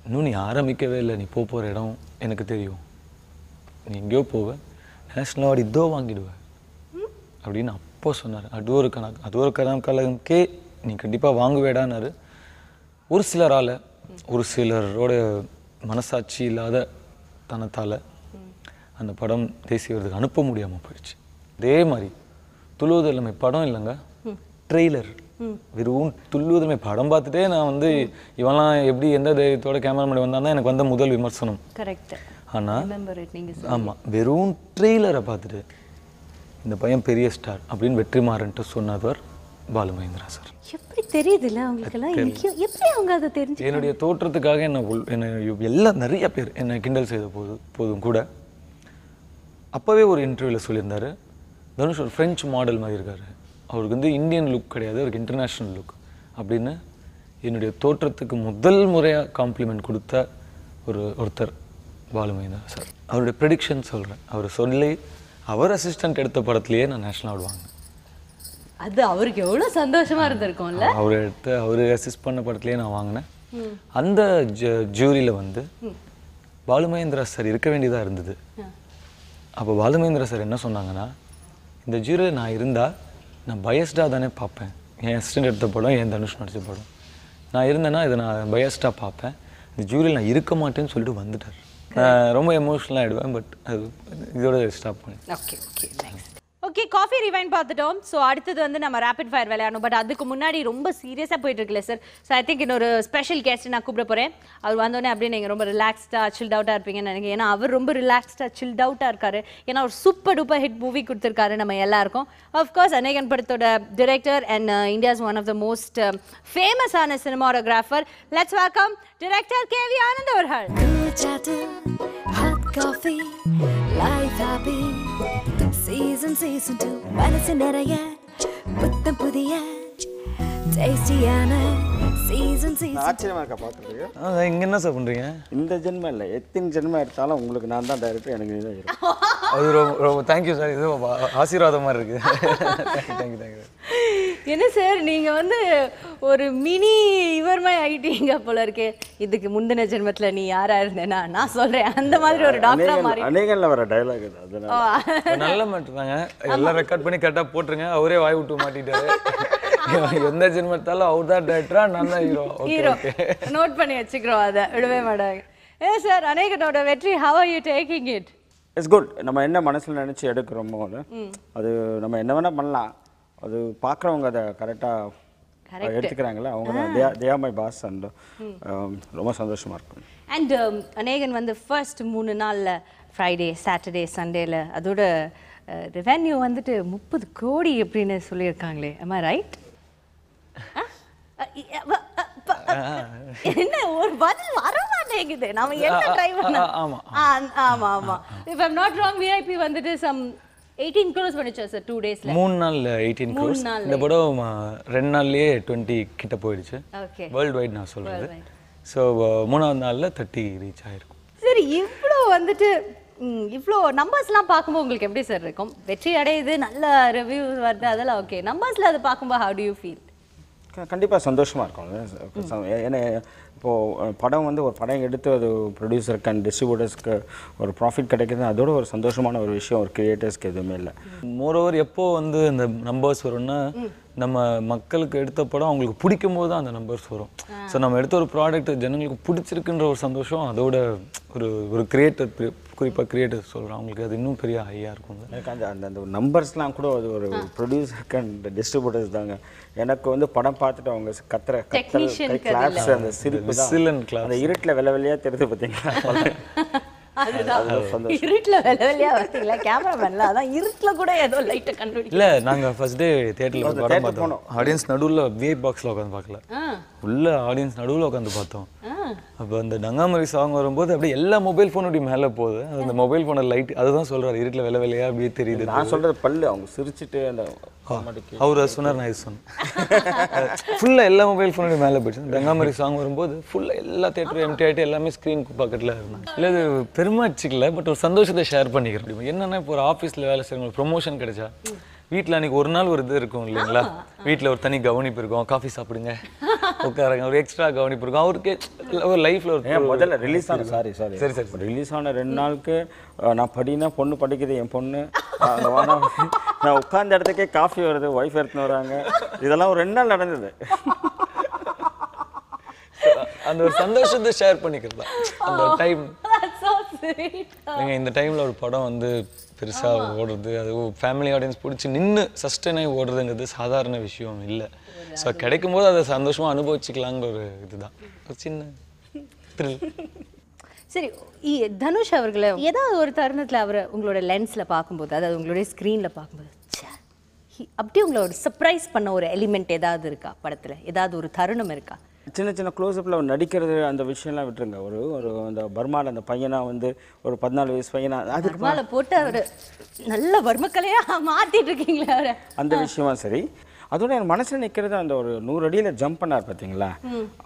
[SPEAKER 3] இன்னும் நீ ஆரம்பிக்கவே இல்லை, நீ போகிற இடம் எனக்கு தெரியும், நீ எங்கேயோ போவ, நேஷ்னல் அவார்டு இதோ வாங்கிடுவேன் அப்படின்னு அப்போ சொன்னார். அது ஒரு கணக்கே நீ கண்டிப்பாக வாங்குவேடான்னாரு. ஒரு சிலரோட மனசாட்சி இல்லாத தனத்தால் அந்த படம் தேசிய விருதுக்கு அனுப்ப முடியாமல் போயிடுச்சு. அதே மாதிரி துள்ளுவதில்லை படம் இல்லைங்க, ட்ரெய்லர், வெறும் துள்ளுவதில்லை படம் பார்த்துட்டே நான் வந்து இவெல்லாம் எப்படி எந்த தைரியத்தோட கேமராமேன் வந்தால் எனக்கு வந்த முதல் விமர்சனம்.
[SPEAKER 1] கரெக்ட்.
[SPEAKER 3] ஆனால் ஆமாம், வெறும் ட்ரெய்லரை பார்த்துட்டு இந்த பையன் பெரிய ஸ்டார் அப்படின்னு வெற்றிமாறன்ட்டு சொன்னவர் பாலுமகேந்திரா சார்.
[SPEAKER 1] எப்படி தெரியுதுல்ல அவங்களுக்கெல்லாம், எப்படி அவங்க அதை தெரிஞ்சு
[SPEAKER 3] என்னுடைய தோற்றத்துக்காக என்னை எல்லாம் நிறைய பேர் என்னை கிண்டல் செய்த போதும் கூட அப்போவே ஒரு இன்டர்வியூவில் சொல்லியிருந்தார், தனுஷ் ஒரு ஃப்ரெஞ்சு மாடல் மாதிரி இருக்கார், அவருக்கு வந்து இந்தியன் லுக் கிடையாது, அவருக்கு இன்டர்நேஷ்னல் லுக் அப்படின்னு என்னுடைய தோற்றத்துக்கு முதல் முறையாக காம்ப்ளிமெண்ட் கொடுத்த ஒருத்தர் பாலுமகேந்திரா சார். அவருடைய ப்ரெடிக்ஷன் சொல்கிறேன், அவர் சொல்லி அவர் அசிஸ்டன்ட் எடுத்த படத்துலேயே நான் நேஷ்னல் அவார்டு வாங்கினேன்.
[SPEAKER 1] அது அவருக்கு எவ்வளோ சந்தோஷமாக இருந்திருக்கும்ல.
[SPEAKER 3] அவர் அசிஸ்ட் பண்ண படத்துலேயே நான் வாங்கினேன். அந்த ஜூரியில் வந்து பாலுமகேந்திரா சார் இருக்க வேண்டியதாக இருந்தது. அப்போ பாலுமகேந்திரா சார் என்ன சொன்னாங்கன்னா, இந்த ஜூரியில் நான் இருந்தால் நான் பயஸ்டாக தானே பார்ப்பேன், என் அசிஸ்டன்ட் எடுத்த படம், என் தனுஷ் நடித்த படம், நான் இருந்தேன்னா இதை நான் பயஸ்டாக பார்ப்பேன், இந்த ஜூரியில் நான் இருக்க மாட்டேன்னு சொல்லிட்டு வந்துட்டார். நான் ரொம்ப எமோஷனலாக ஆகிடுவேன். பட் அது இதோட ஸ்டாப் பண்ணி.
[SPEAKER 1] ஓகே, காஃபி ரிவைண்ட் பார்த்துட்டோம். ஸோ அடுத்தது வந்து நம்ம ரேபிட் ஃபயர் விளையாடணும். பட் அதுக்கு முன்னாடி ரொம்ப சீரியஸாக போயிட்டு இருக்குல்ல சார். ஸோ ஐ திங்க் இன்னொரு ஸ்பெஷல் கெஸ்ட் நான் கூப்பிட போகிறேன். அவர் வந்தோடனே அப்படியே நீங்கள் ரொம்ப ரிலாக்ஸ்டாக சில்ட் அவுட்டாக இருப்பீங்கன்னு நினைக்கிறேன். ஏன்னா அவர் ரொம்ப ரிலாக்ஸ்டாக சில்ட் அவுட்டாக இருக்காரு. ஏன்னா ஒரு சூப்பர் டூப்பர் ஹிட் மூவி கொடுத்துருக்காரு நம்ம எல்லாருக்கும். அஃப்கோர்ஸ் அநேகன் படத்தோட director and India's one of the most ஃபேமஸான cinematographer. Let's welcome director KV Anand அவர்கள்.
[SPEAKER 2] Coffee, life happy, season 2, மனசு நிறைய புத்தம் புதிய டேஸ்டியான சீசன்
[SPEAKER 4] ஆச்சரியமா இருக்கா பார்க்குறதுக்கு?
[SPEAKER 3] இங்கே என்ன சார் பண்ணுறீங்க?
[SPEAKER 4] இந்த ஜென்மம் இல்லை, எத்தனை ஜென்மம் எடுத்தாலும் உங்களுக்கு நான் தான் டைரக்டர், எனக்கு நீ தான் ஹீரோ.
[SPEAKER 3] அது ரொம்ப தேங்க்யூ சார், இது ஆசீர்வாதம் மாதிரி இருக்குது. தேங்க்யூ.
[SPEAKER 1] என்ன சார் நீங்கள் வந்து ஒரு மினி இவர்மை ஆகிட்டீங்க போல இருக்கு. இதுக்கு முந்தின ஜென்மத்தில் நீ யாரா இருந்தேன்னா நான் சொல்கிறேன், அந்த மாதிரி ஒரு டாக்டரா மாறி.
[SPEAKER 4] அநேகல்ல வர டைலாக் இது. அதனால
[SPEAKER 3] நல்ல மாட்டுறாங்க, எல்லாம் ரெக்கார்ட் பண்ணி கரெக்டாக போட்டுருங்க. அவரே வாய் விட்டு மாட்டிட்டாரு. எந்த ஜென்மத்தாலும் அவர் தான் டேரக்டரா, நான் தான் ஹீரோ.
[SPEAKER 1] நோட் பண்ணி வச்சுக்கிறோம், அதை விடவே மாட்டாங்க. சார் அநேகனோட வெற்றி, how are you taking it?
[SPEAKER 4] It's good. நம்ம என்ன மனசில் நினச்சி எடுக்கிறோமோ அது நம்ம என்ன வேணால் பண்ணலாம். அது பார்க்குறவங்க அதை கரெக்டாக எடுத்துக்கிறாங்களே, அவங்க they are my boss. And ரொம்ப சந்தோஷமாக இருக்கும்.
[SPEAKER 1] அண்ட் அநேகன் வந்து ஃபர்ஸ்ட் 3 நாளில் ஃப்ரைடே சாட்டர்டே சண்டேல அதோட ரெவென்யூ வந்துட்டு 30 கோடி அப்படின்னு சொல்லியிருக்காங்களே, am I right? என்ன ஒரு பதில் வர மாட்டேங்குது, நாம என்ன ட்ரை பண்ணோம். ஆமா if I'm not wrong, VIP வந்துட்டு some 18 crores பண்ணிச்சு சார் 2 daysல.
[SPEAKER 3] 3 நாள்ல 18 crores. இந்த படம் 2 நாள்லயே 20 கிட்ட போயிடுச்சு.
[SPEAKER 1] ஓகே,
[SPEAKER 3] வேர்ல்ட் வைட் நான் சொல்றது. சோ 3ஆவது நாள்ல 30 ரீச் ஆயிருக்கும்.
[SPEAKER 1] சரி, இவ்ளோ வந்துட்டு இவ்ளோ நம்பர்ஸ்லாம் பார்க்கும்போது உங்களுக்கு எப்படி சார் இருக்கும்? வெற்றி அடையுது, நல்ல ரிவ்யூஸ் வருது, அதெல்லாம் ஓகே. நம்பர்ஸ்ல அதை பார்க்கும்போது how do you feel?
[SPEAKER 4] கண்டிப்பாக சந்தோஷமாக இருக்கும். ஏன்னா இப்போது படம் வந்து ஒரு படம் எடுத்து அது ப்ரொடியூசருக்கு அண்ட் டிஸ்ட்ரிபியூட்டர்ஸ்க்கு ஒரு ப்ராஃபிட் கிடைக்கிறது, அதோட ஒரு சந்தோஷமான ஒரு விஷயம் ஒரு கிரியேட்டர்ஸ்க்கு எதுவுமே இல்லை.
[SPEAKER 3] மோரோவர் எப்போ வந்து இந்த நம்பர்ஸ் வரும்னா, நம்ம மக்களுக்கு எடுத்த படம் அவங்களுக்கு பிடிக்கும் போது தான் அந்த நம்பர்ஸ் வரும். ஸோ நம்ம எடுத்த ஒரு ப்ராடக்ட் ஜனங்களுக்கு பிடிச்சிருக்குன்ற ஒரு சந்தோஷம், அதோட ஒரு கிரியேட்டர், குறிப்பாக கிரியேட்டர் சொல்கிறேன், அவங்களுக்கு அது இன்னும் பெரிய ஹையாக இருக்கும்.
[SPEAKER 4] எனக்கு அந்த நம்பர்ஸ்லாம் கூட அது ஒரு ப்ரொடியூசருக்கு அண்ட் டிஸ்ட்ரிபியூட்டர்ஸ் தாங்க. எனக்கு வந்து படம் பார்த்துட்டு அவங்க கத்துற கிளாப்ஸ், அந்த சிரிப்பு தான், அந்த இருட்டில் வெள்ளை வெள்ளையாக தெரியுது பார்த்தீங்களா?
[SPEAKER 1] இருட்டுல வெள்ளவெளியா வரீங்களா கேமராமேன்ல? அதான் இருட்டுல கூட ஏதோ லைட்டை கண்டுபிடிக்கல.
[SPEAKER 3] இல்ல, நாங்க ஃபர்ஸ்ட் டே தியேட்டர்ல படம் பார்த்தோம். ஆடியன்ஸ் நடுவுல விஐபி பாக்ஸ்ல உட்கார்ந்து பார்க்கல, உள்ள ஆடியன்ஸ் நடுவுல உட்கார்ந்து பார்த்தோம். அப்ப அந்த டங்காமரி சாங் வரும்போது அப்படியே எல்லா மொபைல் ஃபோனுடைய மேல போகுது. அந்த மொபைல் ஃபோன லைட் அதுதான் சொல்றாரு, இருட்டுல வெள்ளவெளியா அப்படியே தெரியுது.
[SPEAKER 4] நான் சொல்றது பல்லு அவங்க சிரிச்சிட்டு அந்த
[SPEAKER 3] அவரு சொன்னார், நான் இது சொன்னேன். ஃபுல்லா எல்லா மொபைல் ஃபோனுடைய மேல போயிடுச்சு. டங்காமரி சாங் வரும்போது ஃபுல்லா எல்லா தியேட்டரும் எம்டி ஆயிட்டு எல்லாமே ஸ்க்ரீன் பக்கத்துல இருந்தாங்க. இல்ல இது பெருமை வச்சுக்கல, பட் ஒரு சந்தோஷத்தை ஷேர் பண்ணிக்கிறோம். என்னன்னா இப்போ ஒரு ஆஃபீஸில் வேலை செய்யறவங்களுக்கு ப்ரொமோஷன் கிடைச்சா, வீட்டில் அன்றைக்கி ஒரு நாள் ஒரு இது இருக்கும் இல்லைங்களா, வீட்டில் ஒரு தனி கவனிப்பு இருக்கும், காஃபி சாப்பிடுங்க உட்காருங்க, ஒரு எக்ஸ்ட்ரா கவனிப்பு இருக்கும். அவருக்கு ஒரு லைஃப்பில் ஒரு
[SPEAKER 4] முதல்ல ரிலீஸ் ஆன சரி ரிலீஸ் ஆன 2 நாளுக்கு நான் படினா பொண்ணு படிக்குது, என் பொண்ணு அங்கே வாங்க, நான் உட்கார்ந்த இடத்துக்கே காஃபி வருது, ஒய்ஃப் எடுத்துன்னு வராங்க, இதெல்லாம் ஒரு 2 நாள் நடந்தது.
[SPEAKER 3] அந்த ஒரு சந்தோஷத்தை ஷேர் பண்ணிக்கிறதா அந்த டைம். நீங்கள் இந்த டைமில் ஒரு படம் வந்து பெருசாக ஓடுறது, அது ஃபேமிலி ஆடியன்ஸ் பிடிச்சி நின்று சஸ்டெயின் ஆகி ஓடுறதுங்கிறது சாதாரண விஷயம் இல்லை. ஸோ கிடைக்கும் போது அதை சந்தோஷமாக அனுபவிச்சுக்கலாங்கிற ஒரு இதுதான், ஒரு சின்ன த்ரில்.
[SPEAKER 1] சரி, தனுஷ் அவர்களை ஏதாவது ஒரு தருணத்தில் அவரை உங்களோட லென்ஸில் பார்க்கும்போது, அதாவது உங்களுடைய ஸ்க்ரீனில் பார்க்கும்போது அப்படியே உங்களை ஒரு சர்ப்ரைஸ் பண்ண ஒரு எலிமெண்ட் ஏதாவது இருக்கா படத்தில்? ஏதாவது ஒரு தருணம் இருக்கா?
[SPEAKER 4] சின்ன சின்ன க்ளோஸ்அப்பில் நடிக்கிறது அந்த விஷயம்லாம் விட்டுருங்க. ஒரு அந்த பர்மாவில் அந்த பையனாக வந்து ஒரு 14 வயசு பையனாக அதுக்கு
[SPEAKER 1] பர்மாவில் போட்டு அவர் நல்ல வர்மக்கலையாக மாற்றிட்டு இருக்கீங்களா அவரை?
[SPEAKER 4] அந்த விஷயமா சரி. அதோட என் மனசில் நிற்கிறது அந்த ஒரு 100 அடியில் ஜம்ப் பண்ணார் பார்த்தீங்களா,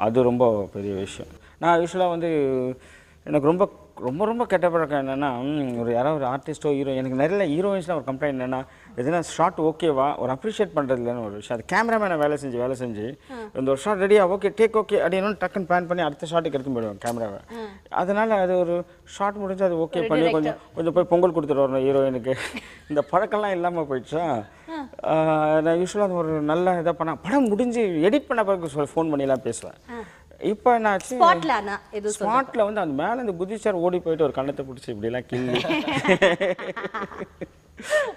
[SPEAKER 4] அது ரொம்ப பெரிய விஷயம். நான் யூஸ்வலாக வந்து எனக்கு ரொம்ப ரொம்ப ரொம்ப கெட்ட பழக்கம் என்னென்னா, ஒரு யாராவது ஒரு ஆர்டிஸ்ட்டோ ஹீரோ, எனக்கு நிறைய ஹீரோயின்ஸ்லாம் ஒரு கம்ப்ளைண்ட் என்னென்னா, எதுனா ஷார்ட் ஓகேவா ஒரு அப்ரிஷியேட் பண்ணுறது இல்லைன்னு ஒரு விஷயம். அது கேமராமேனை வேலை செஞ்சு இந்த ஒரு ஷார்ட் ரெடியா ஓகே டேக் ஓகே அப்படின்னு டக்குன்னு பிளான் பண்ணி அடுத்த ஷார்ட்டுக்கு எடுத்து போயிடுவேன் கேமராவை. அதனால் அது ஒரு ஷார்ட் முடிஞ்சு அது ஓகே பண்ணி கொஞ்சம் போய் பொங்கல் கொடுத்துட்டு வரணும் ஹீரோயினுக்கு. இந்த பழக்கம்லாம் இல்லாமல் போயிடுச்சா. நான் யூஸ்வலாக ஒரு நல்ல இதாக பண்ண படம் முடிஞ்சு எடிட் பண்ண பிறகு ஃபோன் பண்ணிலாம் பேசுவேன். இப்போ நான் ஸ்பாட்டில் வந்து அந்த மேலே இந்த குதிச்சார் ஓடி போயிட்டு ஒரு கண்ணத்தை பிடிச்சி இப்படிலாம் கிள்ளி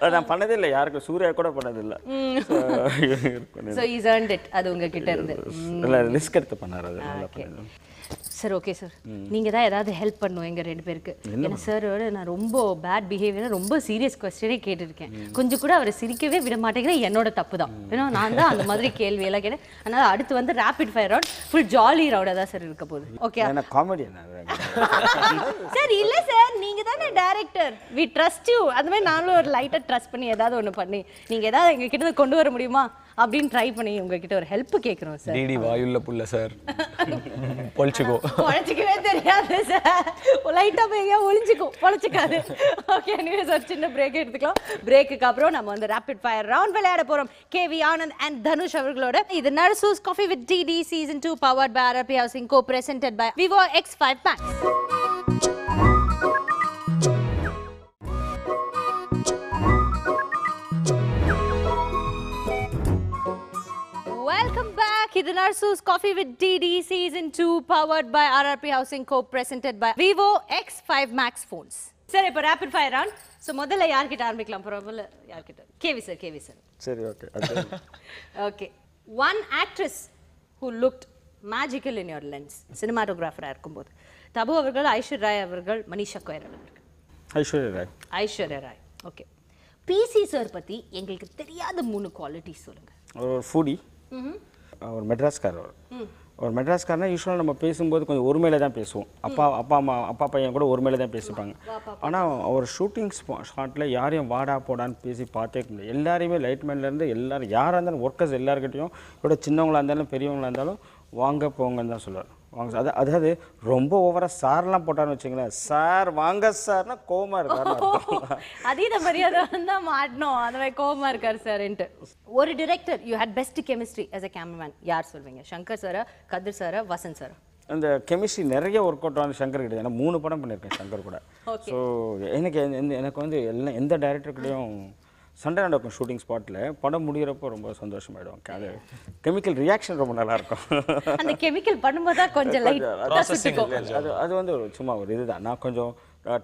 [SPEAKER 4] அது நான் பண்ணதே இல்லை, யாருக்கும் சூர்யா கூட பண்ணதில்லை.
[SPEAKER 1] அது உங்ககிட்ட இருந்து
[SPEAKER 4] இல்லை ரிஸ்க் எடுத்து பண்ணார், அது நல்லா பண்ணது.
[SPEAKER 1] சார் ஓகே சார், நீங்கள் தான் ஏதாவது ஹெல்ப் பண்ணுவோம் எங்கள் 2 பேருக்கு. ஏன்னா சாரோட நான் ரொம்ப பேட் பிஹேவியர், ரொம்ப சீரியஸ் கொஸ்டினே கேட்டிருக்கேன். கொஞ்சம் கூட அவரை சிரிக்கவே விட மாட்டேங்கிறேன், என்னோட தப்பு தான். ஏன்னா நான் தான் அந்த மாதிரி கேள்வியெல்லாம் கேட்டேன். அதனால் அடுத்து வந்து rapid fire round full jolly ரவுடாக தான் சார் இருக்க போகுது. Okay
[SPEAKER 4] comedy
[SPEAKER 1] sir? இல்லை சார், நீங்கள் தானே டேரக்டர், வி ட்ரஸ்ட் யூ. அந்த மாதிரி நானும் ஒரு லைட்டாக ட்ரஸ்ட் பண்ணி ஏதாவது ஒன்று பண்ணி நீங்கள் ஏதாவது எங்ககிட்ட கொண்டு வர முடியுமா? அப்படின்னு ட்ரை பண்ணி உங்ககிட்ட ஒரு ஹெல்ப் கேட்குறோம் சார்.
[SPEAKER 3] டிடி வாயுள்ள புள்ள சார், பொழிச்சுக்கோ.
[SPEAKER 1] பொழைச்சிக்கவே தெரியாது சார், லைட்டாக போய் எங்கேயா ஒளிஞ்சிக்கும், பொழைச்சிக்காது. ஓகே, நீங்க சார் சின்ன பிரேக் எடுத்துக்கலாம். பிரேக்குக்கு அப்புறம் நம்ம வந்து ரேபிட் ஃபயர் ரவுண்ட் விளையாட போகிறோம் கேவி ஆனந்த் அண்ட் தனுஷ் அவர்களோட. இது Narasu's coffee with DD season 2 powered by RRB housing, co presented by Vivo X5 Max. Welcome back. இது Narasu's coffee with DD season 2 powered by RRB housing, co presented by Vivo X5 Max phones. Sir இப்போ rapid fire round. So முதல்ல யார்கிட்ட ஆரம்பிக்கலாம்? முதல்ல யார்கிட்ட? KV sir.
[SPEAKER 4] சரி, okay.
[SPEAKER 1] Okay. One actress who looked magical in your lens, cinematographer-ஆ இருக்கும்போது. தபு அவர்கள், ஐஸ்வர்யா ராய் அவர்கள், மனிஷா கொய்ராலா அவர்கள். Aishwarya Rai. Okay. PC sir பத்தி எங்களுக்கு தெரியாத 3 குவாலிட்டிஸ் சொல்லுங்க.
[SPEAKER 4] ஒரு ஃபுடி, ஒரு மெட்ராஸ்காரர். ஒரு மெட்ராஸ்காரனா யூஸ்வலாக நம்ம பேசும்போது கொஞ்சம் ஒருமையில தான் பேசுவோம். அப்பா பையன் கூட ஒருமையில தான் பேசிப்பாங்க. ஆனால் அவர் ஷூட்டிங் ஷாட்டில் யாரையும் வாடா போடான்னு பேசி பார்த்தே முடியாது. எல்லாரையுமே லைட்மேன்லேருந்து எல்லாரும் யாராக இருந்தாலும் ஒர்க்கர்ஸ் எல்லாருக்கிட்டையும் கூட சின்னவங்களாக இருந்தாலும் பெரியவங்களாக இருந்தாலும் வாங்க போங்கன்னு தான் சொல்லுவார். வாங்க சார். அதாவது ரொம்ப ஓவராக சார்லாம் போட்டார்னு வச்சுங்களேன், சார் வாங்க சார்னா கோவமாக இருக்காரு.
[SPEAKER 1] அதீத மரியாதை தான் மாட்டணும், அந்த மாதிரி கோவமாக இருக்காரு சார்ன்ட்டு. ஒரு director you had best chemistry as a cameraman யார் சொல்வீங்க? சங்கர் சாரா, கதிர் சாரா, வசந்த் சாரா?
[SPEAKER 4] அந்த கெமிஸ்ட்ரி நிறைய ஒர்க் அவுட் ஆன சங்கர் கிட்ட. ஏன்னா 3 படம் பண்ணியிருக்கேன் சங்கர் கூட. ஸோ எனக்கு வந்து எந்த டைரக்டர்கிட்டையும் சண்டை நடக்கும் ஷூட்டிங் ஸ்பாட்டில். படம் முடிகிறப்போ ரொம்ப சந்தோஷமாயிடும். அது கெமிக்கல் ரியாக்ஷன் ரொம்ப நல்லாயிருக்கும்.
[SPEAKER 1] அந்த கெமிக்கல் பண்ணும்போது தான் கொஞ்சம்
[SPEAKER 4] அது வந்து சும்மா ஒரு இதுதான். நான் கொஞ்சம்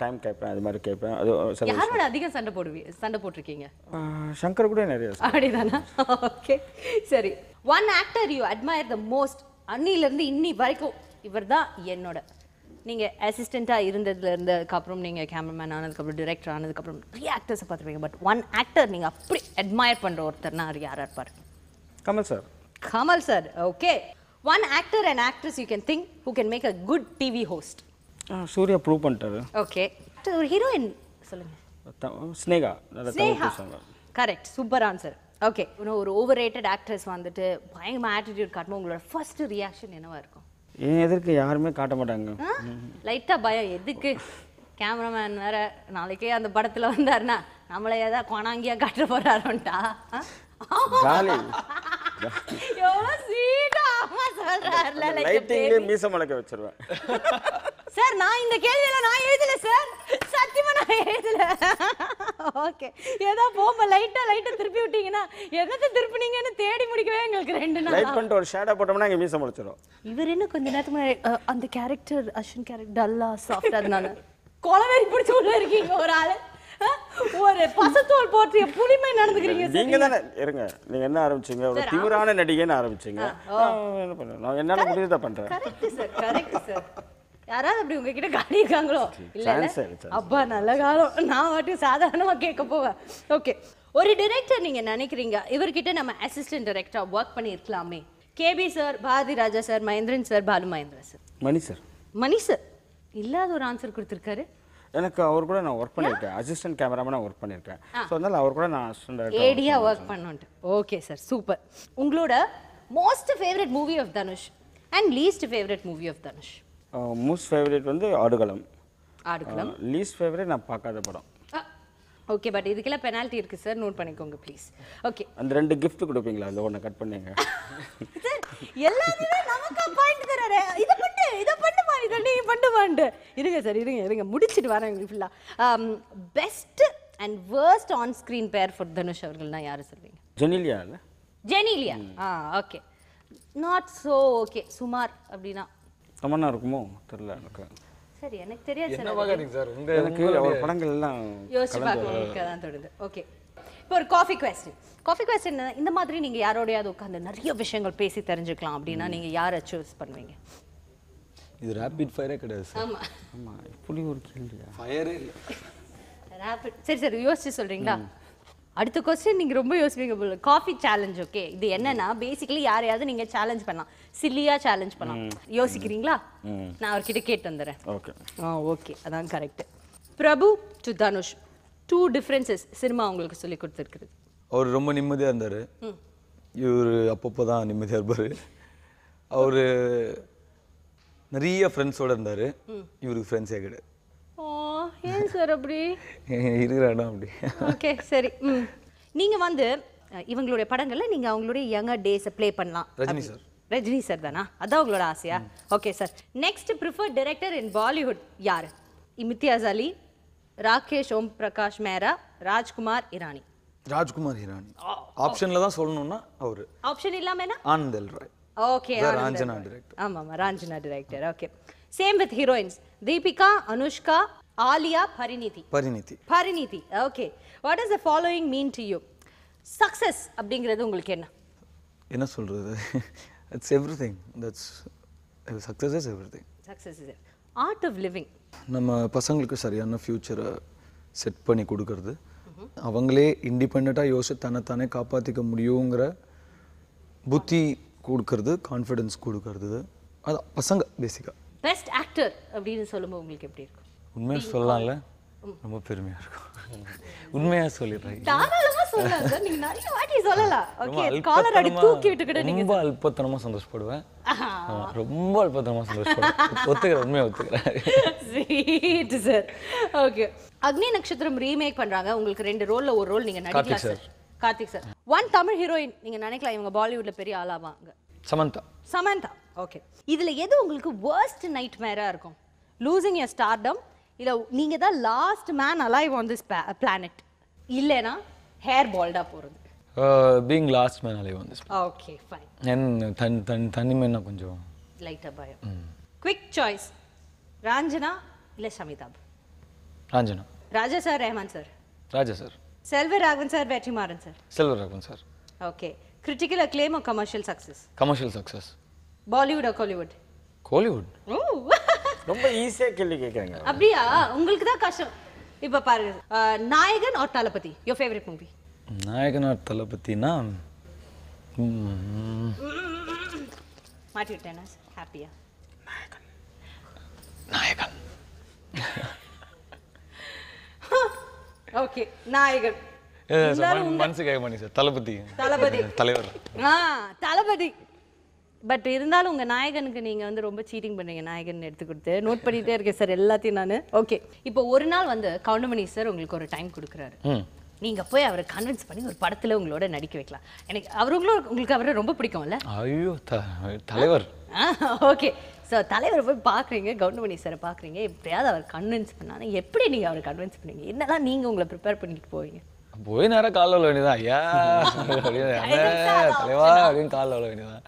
[SPEAKER 4] டைம் கேட்பேன், அது மாதிரி கேட்பேன். அது
[SPEAKER 1] யாரோட அதிகம் சண்டை போட்டிருக்கீங்க?
[SPEAKER 4] சங்கர் கூட நிறைய.
[SPEAKER 1] அப்படிதானா? ஓகே, சரி. One actor you admire the most, அன்னிலேருந்து இன்னி வரைக்கும் இவர் தான் என்னோட. நீங்கள் அசிஸ்டண்ட்டாக இருந்ததுலேருந்துக்கப்புறம் நீங்கள் கேமராமேன் ஆனதுக்கப்புறம் டிரெக்டர் ஆனதுக்கப்புறம் நிறைய ஆக்டர்ஸை பார்த்துருப்பீங்க. பட் ஒன் ஆக்டர் நீங்கள் அப்படி அட்மயர் பண்ணுற ஒருத்தர்னா அது யாராக இருப்பார்? Kamal sir. Okay. One actor and actress you can think who can make a good TV host?
[SPEAKER 4] Suriya prove பண்ணிட்டாரு.
[SPEAKER 1] ஓகே. ஒரு ஹீரோயின் சொல்லுங்கள்.
[SPEAKER 4] Sneha.
[SPEAKER 1] Correct, super answer. Okay. இன்னும் ஒரு ஓவர் ரேட்டட் ஆக்ட்ரஸ் வந்துட்டு பயங்கரமாக ஆட்டிடியூட் காட்டும்போது உங்களோட ஃபர்ஸ்ட் ரியாக்ஷன் என்னவா இருக்கும்?
[SPEAKER 4] ஏன் எதற்கு யாருமே காட்ட மாட்டாங்க.
[SPEAKER 1] லைட்டாக பயம். எதுக்கு? கேமராமேன் வேற நாளைக்கே அந்த படத்தில் வந்தாருன்னா நம்மளை ஏதாவது கொணாங்கியா காட்ட போறாருன்ட்டா? சார் நான் இந்த கேள்வியெல்லாம் நான் எழுதல சார், சத்தியமா நான் எழுதல. ஓகே. ஏதோ போம்ப லைட்டா திருப்பி விட்டீங்கன்னா எதை திருப்பினீங்கன்னு தேடி முடிக்கவே எங்களுக்கு 2 நாள்.
[SPEAKER 4] லைட் பண்ணிட்டு ஒரு ஷேடோ போட்டோம்னா இங்க மீசை முளைச்சிரும்.
[SPEAKER 1] இவர் என்ன கொஞ்ச நேரத்துக்கு முன்னாடி அந்த கேரக்டர் அஸ்வின் கேரக்டர் டல்லா சாஃப்ட், அதனால கொலவெறி பிடிச்சு உள்ள இருக்கீங்க ஒரு ஆளு. ஒரு பசத்தோல் போற்றிய புலிமை நடந்துக்கிறீங்க.
[SPEAKER 4] நீங்க தானே இருங்க, நீங்க என்ன ஆரம்பிச்சீங்க? ஒரு தீவிரமான நடிகைன்னு ஆரம்பிச்சீங்க. என்ன பண்ண நான் என்னால முடிஞ்சதை பண்றேன்.
[SPEAKER 1] Correct sir. யாராவது அப்படி உங்ககிட்ட காடி இருக்காங்களோ? இல்ல அப்பா நல்ல காலம். நான் மட்டும் சாதாரணமா கேட்க போவேன். ஓகே. ஒரு டைரக்டர் நீங்க நினைக்கிறீங்க இவர்கிட்ட நம்ம அசிஸ்டன்ட் டைரக்டரா ஒர்க் பண்ணி இருக்கலாமே? KB sir, Bharathi Raja sir, Mahendran sir, Balu Mahendra sir. Mani sir இல்லாத ஒரு ஆன்சர் கொடுத்துருக்காரு.
[SPEAKER 4] எனக்கு அவர் கூட நான் ஒர்க் பண்ணியிருக்கேன், அசிஸ்டன்ட் கேமராமேனாக ஒர்க் பண்ணியிருக்கேன். ஸோ அதனால் அவர் கூட நான் அசிஸ்டன்ட்
[SPEAKER 1] ஏடியா ஒர்க் பண்ணோன்ட்டு. Okay sir, super. உங்களோட most favourite movie of Dhanush and least favourite movie of Dhanush?
[SPEAKER 4] Most favourite வந்து ஆடுகளம். லீஸ்ட் ஃபேவரட் நான் பார்க்காத படம்.
[SPEAKER 1] ஓகே, பட் இதுக்கெல்லாம் பெனால்ட்டி இருக்கு சார், நோட் பண்ணிக்கோங்க ப்ளீஸ். ஓகே.
[SPEAKER 4] அந்த 2 கிஃப்ட் கொடுப்பீங்களா? அந்த ஒன்று கட் பண்ணீங்க
[SPEAKER 1] சார். எல்லாருமே நமக்கு பாயிண்ட் தராரு. இதை பண்ணுமா இதை நீ பண்ணுவான்ட்டு. இருங்க சார், இருங்க முடிச்சிட்டு வரேன். எங்களுக்கு ஃபுல்லாக best and worst on screen பேர் ஃபார் தனுஷ் அவர்கள்னா யாரை சொல்வீங்க? Genelia. Okay. Not so okay, சுமார் அப்படின்னா
[SPEAKER 4] தமன்னா இருக்குமோ தெரியல எனக்கு.
[SPEAKER 1] சரி, எனக்கு தெரியாது
[SPEAKER 3] சார்.
[SPEAKER 4] எனக்கு அவர் படங்கள் எல்லாம்
[SPEAKER 1] யோசிச்சு பார்க்க தான் தோணுது. ஓகே. இப்போ ஒரு காஃபி கொஸ்டின் இந்த மாதிரி நீங்க யாரோடையாவது உட்காந்து நிறைய விஷயங்கள் பேசி தெரிஞ்சுக்கலாம் அப்படின்னா நீங்க யாரை சூஸ் பண்ணுவீங்க?
[SPEAKER 3] இது ரேபிட் ஃபயரே கிடையாது சார்.
[SPEAKER 4] ஆமா, இப்படி ஒரு கேள்வியா?
[SPEAKER 3] ஃபயரே இல்லை.
[SPEAKER 1] ரேபிட். சரி யோசிச்சு சொல்றீங்களா? அடுத்த கொஸ்டின் நீங்க ரொம்ப யோசிப்பீங்க போல. Coffee challenge. ஓகே. இது என்னன்னா பேசிக்கலி யாரையாவது நீங்க சேலஞ்ச் பண்ணலாம், சில்லியா சேலஞ்ச் பண்ணலாம். யோசிக்கிறீங்களா? நான் அவர்கிட்ட கேட்டு வந்துடுறேன்.
[SPEAKER 4] ஓகே.
[SPEAKER 1] ஓகே, அதான் correct. Prabhu to Dhanush 2 differences cinema உங்களுக்கு சொல்லி கொடுத்துருக்குது.
[SPEAKER 3] அவர் ரொம்ப நிம்மதியாக இருந்தார். இவர் அப்பப்போ தான் நிம்மதியாக இருப்பார். அவர் நிறைய ஃப்ரெண்ட்ஸோடு இருந்தார். இவருக்கு ஃப்ரெண்ட்ஸே கிடையாது.
[SPEAKER 1] ஓ ஏன் சார் அப்படி?
[SPEAKER 3] இருக்கிற இடம் அப்படி.
[SPEAKER 1] ஓகே சரி. நீங்கள் வந்து இவங்களுடைய படங்களில் நீங்கள் அவங்களுடைய யங்கர் டேஸை ப்ளே பண்ணலாம்.
[SPEAKER 3] ரஜினி சார்.
[SPEAKER 1] ரஜினி சார் தானா? அதான் உங்களோட ஆசையா? Okay sir. Next preferred director in Bollywood யார்? இம்தியாஸ் அலி, ராகேஷ் ஓம் பிரகாஷ் மேரா, ராஜ்குமார் இரானி.
[SPEAKER 3] ராஜ்குமார் இரானி. ஆப்ஷனில் தான் சொல்லணும்னா அவர்.
[SPEAKER 1] ஆப்ஷன் இல்லாமனா?
[SPEAKER 3] Anand L Rai.
[SPEAKER 1] Okay.
[SPEAKER 3] Raanjhanaa director.
[SPEAKER 1] ஆமாம் Raanjhanaa director. Okay. Same with heroines. Deepika, Anushka, Alia, Parineeti. Okay. What is the following mean to you? Success அப்படிங்கிறது உங்களுக்கு என்ன
[SPEAKER 3] சொல்கிறது? It's everything. That's success is everything.
[SPEAKER 1] Success is art of living.
[SPEAKER 3] நம்ம பசங்களுக்கு சரியான ஃப்யூச்சரை செட் பண்ணி கொடுக்கறது, அவங்களே இண்டிபெண்ட்டாக யோசிச்சு தன்னைத்தானே காப்பாற்றிக்க முடியுங்கிற புத்தி கொடுக்கறது, கான்ஃபிடென்ஸ் கொடுக்கறது, அதான் பசங்க பேசிக்காக.
[SPEAKER 1] பெஸ்ட் ஆக்டர் அப்படின்னு சொல்லும்போது உங்களுக்கு எப்படி இருக்கும்?
[SPEAKER 3] உண்மையாக சொல்லலாம்ல, ரொம்ப பெருமையாக இருக்கும். உண்மையாக சொல்லிடுறேன்.
[SPEAKER 1] தாராளமாக சொல்லலாம் சார், நீங்கள் நிறைய வாட்டி சொல்லலாம். ஓகே, காலர் அடி தூக்கி விட்டுக்கிட்டு நீங்கள்
[SPEAKER 3] ரொம்ப அல்பத்தனமாக சந்தோஷப்படுவேன். ரொம்ப அல்பத்தனமாக சந்தோஷப்படுவேன். ஒத்துக்கிறேன், உண்மையாக ஒத்துக்கிறேன்.
[SPEAKER 1] Sweet sir. ஓகே. அக்னி நட்சத்திரம் ரீமேக் பண்ணுறாங்க. உங்களுக்கு 2 ரோலில் ஒரு ரோல் நீங்கள் நடிக்கலாம் sir. Karthik sir. 1 Tamil heroine நீங்கள் நினைக்கலாம் இவங்க பாலிவுட்டில் பெரிய ஆளாவாங்க. சமந்தா. ஓகே. இதில் எது உங்களுக்கு வர்ஸ்ட் நைட் மேராக இருக்கும்? லூசிங் யர் ஸ்டார்டம், இல்லை நீங்கள் தான் last man alive on this planet, இல்லைனா ஹேர் பால்டாக போகிறது?
[SPEAKER 3] Being last man alive on this.
[SPEAKER 1] Okay fine.
[SPEAKER 3] தனிமைன்னா கொஞ்சம்
[SPEAKER 1] லைட்டாக பயம். Quick choice. ராஞ்சனா இல்லை Shamitabh?
[SPEAKER 3] Raanjhanaa.
[SPEAKER 1] Raja sir, Rahman sir?
[SPEAKER 3] Raja sir.
[SPEAKER 1] Selvaraghavan sir, Vetrimaaran sir?
[SPEAKER 3] Selvaraghavan sir.
[SPEAKER 1] Okay. Critical acclaim or commercial success?
[SPEAKER 3] Commercial success.
[SPEAKER 1] Bollywood or Kollywood?
[SPEAKER 3] Kollywood.
[SPEAKER 1] Oh
[SPEAKER 4] ரொம்ப ஈஸியா கேள்வி கேக்குறீங்க.
[SPEAKER 1] அப்படியா? உங்களுக்கு தான் கஷ்டம். இப்ப பாருங்க, Nayakan or Thalapathi, your favourite movie?
[SPEAKER 3] Nayakan or தளபதினா
[SPEAKER 1] மாட்டி விட்டேனா? ஹாப்பியா?
[SPEAKER 3] நாயகன்.
[SPEAKER 1] ஓகே, நாயகன்.
[SPEAKER 3] மனசு கேட்க மாட்டேங்க சார். தளபதி. தலைவர்.
[SPEAKER 1] தளபதி. பட் இருந்தாலும் உங்கள் நாயகனுக்கு நீங்கள் வந்து ரொம்ப சீட்டிங் பண்ணுறீங்க. நாயகன் எடுத்து கொடுத்து நோட் பண்ணிகிட்டே இருக்கேன் சார் எல்லாத்தையும் நான். ஓகே. இப்போ ஒரு நாள் வந்து கவுண்டமணி சார் உங்களுக்கு ஒரு டைம் கொடுக்குறாரு. நீங்கள் போய் அவரை கன்வின்ஸ் பண்ணி ஒரு படத்தில் உங்களோட நடிக்க வைக்கலாம். எனக்கு உங்களுக்கு அவரை ரொம்ப பிடிக்கும்ல?
[SPEAKER 3] ஐயோ தலைவர்.
[SPEAKER 1] ஓகே. ஸோ தலைவரை போய் பார்க்குறீங்க, கவுண்டமணி சாரை பார்க்குறீங்க, எப்படியாவது அவர் கன்வின்ஸ் பண்ணாங்க. எப்படி நீங்கள் அவரை கன்வின்ஸ் பண்ணுவீங்க? என்னதான் நீங்கள் உங்களை ப்ரிப்பேர் பண்ணிட்டு போவீங்க?
[SPEAKER 3] போய் நேரம் காலில் விழ வேண்டியதான். ஐயா தலைவா அப்படின்னு காலில் விழ வேண்டியதான்.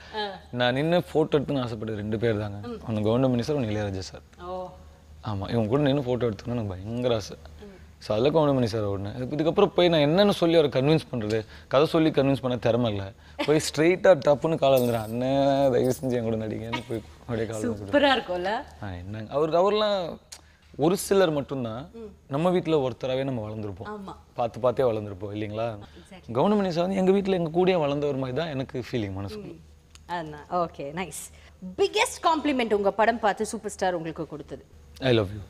[SPEAKER 3] நான் நின்று ஃபோட்டோ எடுத்துன்னு ஆசைப்பட்டது 2 பேர் தாங்க. ஒன்று கவுண்டமணி சார், ஒன்று இளையராஜா சார். ஆமாம், இவங்க கூட நின்று ஃபோட்டோ எடுத்துக்கணும் எனக்கு பயங்கர ஆசை. ஸோ அதில் கவுண்டமணி சார் ஒன்று. இதுக்கப்புறம் போய் நான் என்னென்னு சொல்லி அவரை கன்வின்ஸ் பண்ணுறது? கதை சொல்லி கன்வின்ஸ் பண்ண திறமை இல்லை. போய் ஸ்ட்ரெயிட்டாக டப்புன்னு காலை வந்துடுறேன். அண்ணன் தயவு செஞ்சு என் கூட நடிகன்னு போய் அப்படியே காலை
[SPEAKER 1] சூப்பராக இருக்கும்ல.
[SPEAKER 3] என்னங்க அவர்லாம் ஒரு சிலர் மட்டும்தான். நம்ம வீட்டில் ஒருத்தராகவே நம்ம வளர்ந்துருப்போம், பார்த்தே வளர்ந்துருப்போம் இல்லைங்களா? கவுண்டமணி சார் வந்து எங்கள் வீட்டில் எங்கள் கூடயே வளர்ந்த ஒரு மாதிரி தான் எனக்கு ஃபீலிங் மனசுக்குள்ள.
[SPEAKER 1] Okay, nice. பிக்கெஸ்ட் காம்ப்ளிமெண்ட் உங்கள் படம் பார்த்து சூப்பர் ஸ்டார் உங்களுக்கு கொடுத்தது?
[SPEAKER 3] I love you.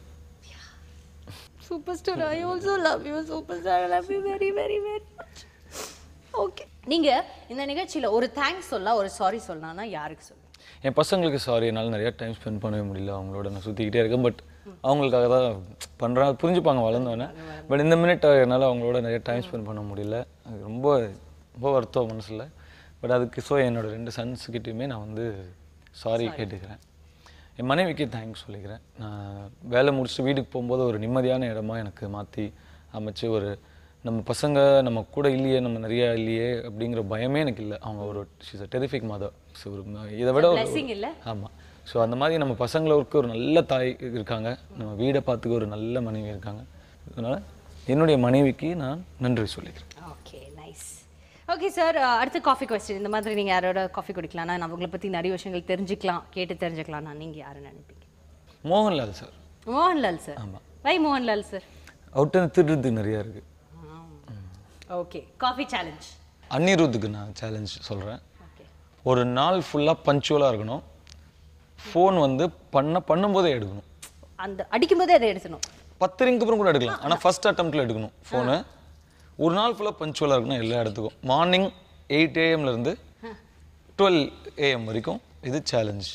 [SPEAKER 1] Super star, I also love you. Super star, I love you very very very much. Okay. நீங்கள் இந்த நிகழ்ச்சியில் ஒரு தேங்க்ஸ் சொல்லலாம், ஒரு சாரி சொல்லலாம்னா யாருக்கு சொல்லுங்கள்?
[SPEAKER 3] என் பசங்களுக்கு சாரி. என்னால் நிறையா டைம் ஸ்பெண்ட் பண்ணவே முடியல. அவங்களோட நான் சுற்றிக்கிட்டே இருக்கேன். பட் அவங்களுக்காக தான் பண்ணுறேன், புரிஞ்சுப்பாங்க வளர்ந்தோன்னே. பட் இந்த மினிட் என்னால் அவங்களோட நிறைய டைம் ஸ்பெண்ட் பண்ண முடியல. அது ரொம்ப ரொம்ப வருத்தம் மனசில். பட் அதுக்கு என்னோடய 2 சன்ஸுக்கிட்டையுமே நான் வந்து சாரி கேட்டுக்கிறேன். என் மனைவிக்கு தேங்க்ஸ் சொல்லிக்கிறேன். நான் வேலை முடிச்சுட்டு வீட்டுக்கு போகும்போது ஒரு நிம்மதியான இடமா எனக்கு மாற்றி அமைச்சு, ஒரு நம்ம பசங்க நம்ம கூட இல்லையே, நம்ம நிறையா இல்லையே அப்படிங்கிற பயமே எனக்கு இல்லை. அவங்க ஒரு she's a terrific mother. So ஒரு இதை விட ஆமாம். ஸோ அந்த மாதிரி நம்ம பசங்களுக்கு ஒரு நல்ல தாய் இருக்காங்க, நம்ம வீடை பார்த்துக்க ஒரு நல்ல மனைவி இருக்காங்க. அதனால் என்னுடைய மனைவிக்கு நான் நன்றி சொல்லிக்கிறேன்.
[SPEAKER 1] Okay, nice. ஓகே சார், அடுத்த காஃபி கொஸ்டின். இந்த மாதிரி நீங்கள் யாரோட காஃபி குடிக்கலாம்னா நான் உங்களை பற்றி நிறைய விஷயங்கள் கேட்டு தெரிஞ்சுக்கலாம்னா நீங்கள் யாரை நினைப்பீங்க?
[SPEAKER 3] மோகன்லால் சார்.
[SPEAKER 1] மோகன்லால் சார். ஆமாம். வை மோகன்லால் சார்?
[SPEAKER 3] அவர்கிட்ட திருடுறது நிறையா இருக்குது.
[SPEAKER 1] ஓகே. Coffee challenge.
[SPEAKER 3] அன்னிருத்துக்கு நான் சேலஞ்ச் சொல்கிறேன். ஒரு நாள் ஃபுல்லாக பஞ்சுவலாக இருக்கணும். ஃபோன் வந்து பண்ணும்போதே எடுக்கணும்.
[SPEAKER 1] அந்த அடிக்கும்போதே அதை எடுக்கணும்.
[SPEAKER 3] 10 ரிங்க்கு அப்புறம் கூட எடுக்கலாம். ஆனால் ஃபர்ஸ்ட் அட்டம்ப்டில் எடுக்கணும் ஃபோனு. ஒரு நாள் ஃபுல்லாக பஞ்சுவலாக இருக்கணும் எல்லா இடத்துக்கும். மார்னிங் 8 AM இருந்து 12 AM வரைக்கும் இது சேலஞ்ச்.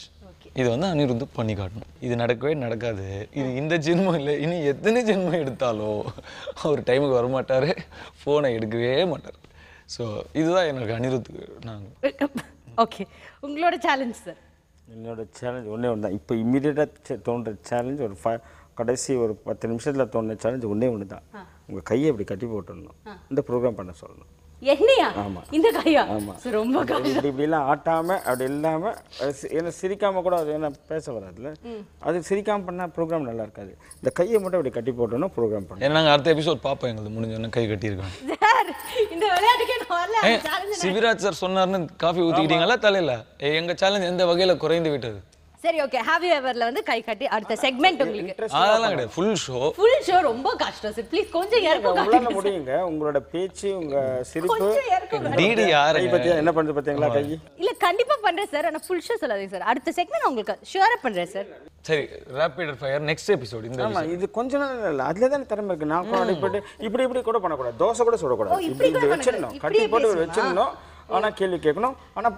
[SPEAKER 3] இது வந்து அனிருத் பண்ணி காட்டணும். இது நடக்கவே நடக்காது. இது இந்த ஜென்மம் இல்லை, இனி எத்தனை ஜென்மம் எடுத்தாலோ அவர் டைமுக்கு வரமாட்டார், ஃபோனை எடுக்கவே மாட்டார். ஸோ இதுதான் எனக்கு அனிருத். நாங்கள்
[SPEAKER 1] ஓகே, உங்களோட சேலஞ்ச் சார்?
[SPEAKER 4] என்னோட சேலஞ்ச் ஒன்றே ஒன்று தான். இப்போ இம்மீடியட்டாக தோன்ற சேலஞ்ச் ஒரு கடைசி ஒரு 10 நிமிஷத்தில் தோன்ற சேலஞ்ச் ஒன்றே ஒன்று தான். உங்கள் கையை இப்படி கட்டி போட்டுடணும், இந்த ப்ரோக்ராம் பண்ண சொல்லணும்.
[SPEAKER 1] என்னையா? இந்த கையா? ரொம்ப
[SPEAKER 4] இப்படிலாம் ஆட்டாமல் அப்படி இல்லாமல் ஏன்னா சிரிக்காமல் கூட அது என்ன பேச வராதுல்ல, அது சிரிக்காமல் பண்ணால் ப்ரோக்ராம் நல்லா இருக்காது. இந்த கையை மட்டும் அப்படி கட்டி போட்டோன்னா ப்ரோக்ராம் பண்ணணும்.
[SPEAKER 3] ஏன்னா நாங்கள் அடுத்த எபிசோட் பார்ப்போம், எங்களுக்கு முடிஞ்சோன்னா கை கட்டியிருக்காங்க.
[SPEAKER 1] இந்த விளையாட்டுக்கே வரல.
[SPEAKER 3] சிவிராஜ் சார் சொன்னார்னு காஃபி ஊற்றிக்கிட்டீங்களா தலையில்? எங்கள் சேலஞ்ச் எந்த வகையில் குறைந்து விட்டது?
[SPEAKER 1] சரி, ஓகே. ஹேவ் யூ எவர்ல வந்து கை கட்டி அடுத்த செக்மெண்ட் உங்களுக்கு.
[SPEAKER 3] அதெல்லாம் கிடையாது, ஃபுல் ஷோ
[SPEAKER 1] ரொம்ப கஷ்டம் சார். ப்ளீஸ் கொஞ்சம் இறக்கம்
[SPEAKER 4] காட்டுங்க. முடியுங்க உங்களோட பேச்சு, உங்க சிரிப்பு.
[SPEAKER 3] டிடி யாரை
[SPEAKER 4] பத்தி என்ன பண்றது பாத்தீங்களா கை?
[SPEAKER 1] இல்ல கண்டிப்பா பண்றேன் சார், ஆனா ஃபுல் ஷோ சொல்லாதீங்க சார். அடுத்த செக்மெண்ட் உங்களுக்கு ஷூரா பண்றேன் சார்.
[SPEAKER 3] சரி, ரேபிட் ஃபயர் நெக்ஸ்ட் எபிசோட். இந்த
[SPEAKER 4] ஆமா, இது கொஞ்ச நாள் இல்ல, அதுல தான் திறமை இருக்கு. நான் கூட இப்படி கூட பண்ண கூடாது, தோசை கூட சுட கூடாது. இப்படி வச்சிரணும், கட்டி போட்டு வச்சிரணும். ஆனா கேள்வி கேட்கணும். ஆனா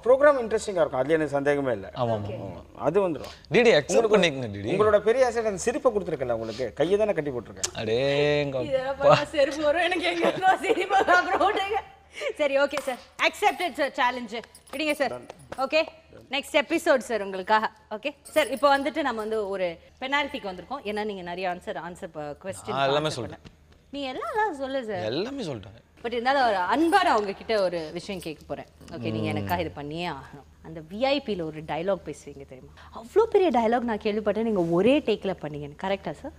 [SPEAKER 4] ப்ரோக்ராம் இன்ட்ரெஸ்டிங்கா இருக்கும், அதுல எனக்கு சந்தேகமே இல்லை. அது வந்துடும்.
[SPEAKER 3] டிடி அக்செப்ட் பண்ணிக்கங்க. டிடி
[SPEAKER 4] உங்களோட பெரிய ஆசை அந்த சிரிப்பை கொடுத்துருக்கல, உங்களுக்கு கையை தானே கட்டி போட்டுருக்கேன்.
[SPEAKER 3] அடேங்கப்பா,
[SPEAKER 1] செருப்பு வரும் எனக்கு. எங்க சிரிப்பு அப்புறம். சரி, okay sir, accepted sir challenge. விடுங்க sir. Okay, next episode sir உங்களுக்காக. ஓகே சார், இப்போ வந்துட்டு நம்ம வந்து ஒரு பெனால்ட்டிக்கு வந்திருக்கோம். ஏன்னா நீங்க நிறைய ஆன்சர் क्वेश्चन
[SPEAKER 3] எல்லாமே சொல்றேன்.
[SPEAKER 1] நீ எல்லாம் சொல்லு சார்.
[SPEAKER 3] எல்லாமே சொல்லிட்டேன்.
[SPEAKER 1] பட் இருந்தாலும் ஒரு அன்பான அவங்க கிட்ட ஒரு விஷயம் கேட்க போறேன். ஓகே, நீங்க எனக்காக இது பண்ணியே ஆகணும். அந்த விஐபியில் ஒரு டயலாக் பேசுவீங்க தெரியுமா? அவ்வளோ பெரிய டயலாக் நான் கேள்விப்பட்டேன், நீங்கள் ஒரே டேக்கில் பண்ணீங்க. கரெக்டா சார்?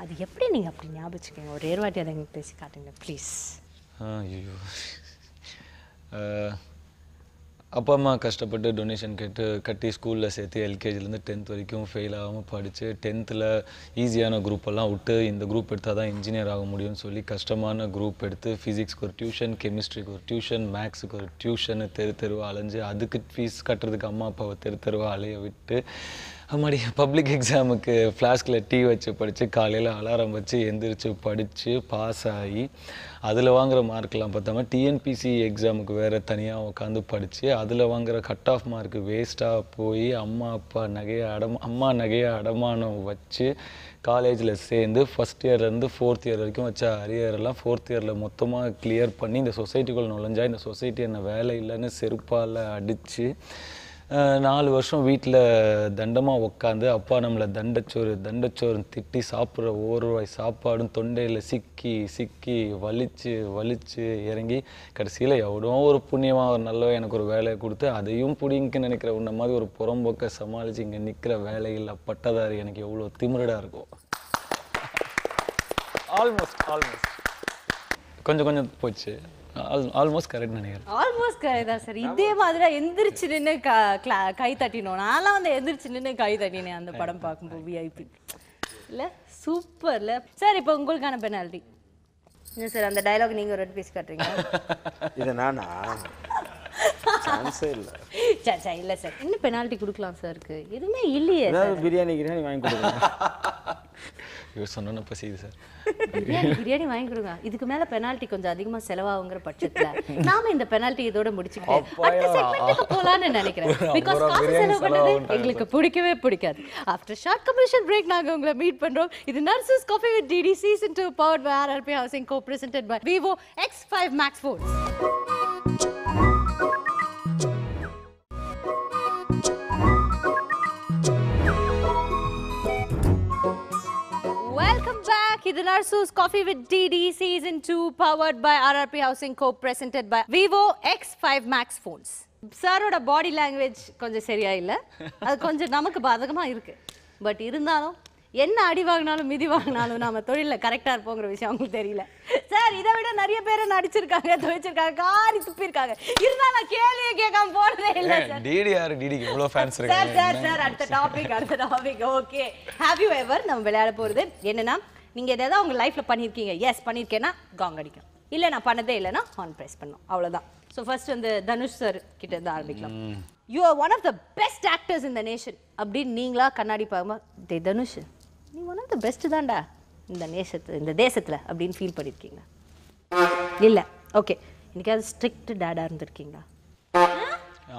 [SPEAKER 1] அது எப்படி நீங்கள் அப்படி ஞாபகம் ஒரு ஏர்வாட்டி அதை எங்களுக்கு பேசி காட்டுங்க ப்ளீஸ்.
[SPEAKER 3] ஐயோ, அப்பா அம்மா கஷ்டப்பட்டு டொனேஷன் கட்டி ஸ்கூலில் சேர்த்து எல்கேஜிலேருந்து 10th வரைக்கும் ஃபெயில் ஆகாமல் படித்து 10th ஈஸியான குரூப்பெல்லாம் விட்டு இந்த குரூப் எடுத்தால் தான் இன்ஜினியர் ஆக முடியும்னு சொல்லி கஷ்டமான குரூப் எடுத்து ஃபிசிக்ஸ்க்கு ஒரு டியூஷன், கெமிஸ்ட்ரிக்கு ஒரு டியூஷன், மேக்ஸுக்கு ஒரு டியூஷனு தெருவாக அலைஞ்சு அதுக்கு ஃபீஸ் கட்டுறதுக்கு அம்மா அப்பாவை தெருவாக அலைய விட்டு அம்மாடி பப்ளிக் எக்ஸாமுக்கு ஃப்ளாஸ்கில் டீ வச்சு படித்து காலையில் அலாரம் வச்சு எந்திரிச்சு படித்து பாஸ் ஆகி அதில் வாங்குகிற மார்க்கெலாம் பார்த்தாம டிஎன்பிசி எக்ஸாமுக்கு வேறு தனியாக உட்காந்து படித்து அதில் வாங்குகிற கட் ஆஃப் மார்க்கு வேஸ்ட்டாக போய் அம்மா நகையை அடமானம் வச்சு காலேஜில் சேர்ந்து ஃபஸ்ட் இயர்லேருந்து 4th இயர் வரைக்கும் வச்ச அரியரெல்லாம் 4th இயரில் மொத்தமாக கிளியர் பண்ணி இந்த சொசைட்டிக்குள்ளே நுழைஞ்சா இந்த சொசைட்டி என்ன வேலை இல்லைன்னு செருப்பால் அடித்து 4 வருஷம் வீட்டில் தண்டமாக உட்காந்து அப்பா நம்மளை தண்டச்சோறு திட்டி சாப்பிட்ற ஒவ்வொரு ரூபாய் சாப்பாடும் தொண்டையில் சிக்கி வலிச்சு இறங்கி கடைசியில் எவ்வளோ ஒரு புண்ணியமாக ஒரு நல்ல எனக்கு ஒரு வேலையை கொடுத்து அதையும் பிடிங்கன்னு நினைக்கிற உன்ன மாதிரி ஒரு புறம்போக்க சமாளித்து இங்கே நிற்கிற வேலையில் பட்டதாரி எனக்கு எவ்வளோ திமிரடாக இருக்கும். ஆல்மோஸ்ட் கொஞ்சம் போச்சு. ஆல்மோஸ்ட் கரெக்ட் நினைக்கிறேன்.
[SPEAKER 1] ஆல்மோஸ்ட் கரெக்ட் தான் சார். இதே மாதிரி எந்திரிச்சு நின்று கை தட்டினோம். நான்லாம் வந்து எந்திரிச்சு நின்று கை தட்டினேன் அந்த படம் பார்க்கும்போது விஐபி. இல்லை சூப்பர்ல சார். இப்போ உங்களுக்கான பெனால்ட்டி என்ன சார்? அந்த டயலாக் நீங்கள் ஒரு பேசி காட்டுறீங்க.
[SPEAKER 4] இது நானா? சான்ஸே இல்லை.
[SPEAKER 1] சே இல்லை சார், என்ன பெனால்ட்டி கொடுக்கலாம் சாருக்கு? எதுவுமே இல்லையே.
[SPEAKER 4] பிரியாணி வாங்கி கொடுக்கலாம்.
[SPEAKER 3] இவர் சொன்னப்ப செய்யுது சார்.
[SPEAKER 1] பிரியாணி வாங்கி கொடுங்க. இதுக்கு மேல பெனால்ட்டி கொஞ்சம் அதிகமா செலவாகுங்கிற பட்சத்துல நாம இந்த பெனால்ட்டி இதோட முடிச்சுக்கிட்டு அடுத்த செக்மெண்ட்டுக்கு போலாம்னு நினைக்கிறேன். பிகாஸ் காசு செலவு பண்ணது எங்களுக்கு பிடிக்காது. ஆஃப்டர் ஷார்ட் கமர்ஷியல் பிரேக் நாங்க உங்களை மீட் பண்றோம். இது nurses coffee with DD season 2 powered by RRP housing co presented by Vivo X5 Max phones. இது nurses coffee with DD season 2 powered by RRP housing co presented by Vivo X5 Max phones. சாரோட body language கொஞ்சம் சரியா இல்லை, அது கொஞ்சம் நமக்கு பாதகமாக இருக்கு. பட் இருந்தாலும் என்ன அடி வாங்கினாலும் மிதி வாங்கினாலும் நம்ம தொழிலில் கரெக்டாக இருப்போங்கிற விஷயம் அவங்களுக்கு தெரியல. சார் இதை விட நிறைய பேர் நடிச்சிருக்காங்க, துவைச்சிருக்காங்க, காரி துப்பிருக்காங்க. இருந்தாலும் நான் கேள்வியை கேட்காம போனதே இல்லை சார்.
[SPEAKER 3] டிடிக்கு இவ்வளோ ஃபேன்ஸ் இருக்காங்க.
[SPEAKER 1] சார் அடுத்த topic. Okay, have you ever நம்ம விளையாட போகிறது என்னன்னா, நீங்கள் எதாவது உங்கள் லைஃப்பில் பண்ணியிருக்கீங்க, எஸ் பண்ணியிருக்கேன்னா காங் அடிக்கும், இல்லை நான் பண்ணதே இல்லைன்னா ஹார்ன் ப்ரெஸ் பண்ணோம், அவ்வளோதான். ஸோ ஃபர்ஸ்ட் வந்து தனுஷ் சார் கிட்ட இருந்து ஆரம்பிக்கலாம். You are one of the best actors in the nation அப்படின்னு நீங்களா கண்ணாடி பார்க்கும்போது தனுஷ் நீ ஒன் ஆஃப் த பெஸ்ட் தான்டா இந்த தேசத்தில் அப்படின்னு ஃபீல் பண்ணியிருக்கீங்க? இல்லை. ஓகே, இன்னைக்காவது ஸ்ட்ரிக்ட் டேடாக இருந்திருக்கீங்களா?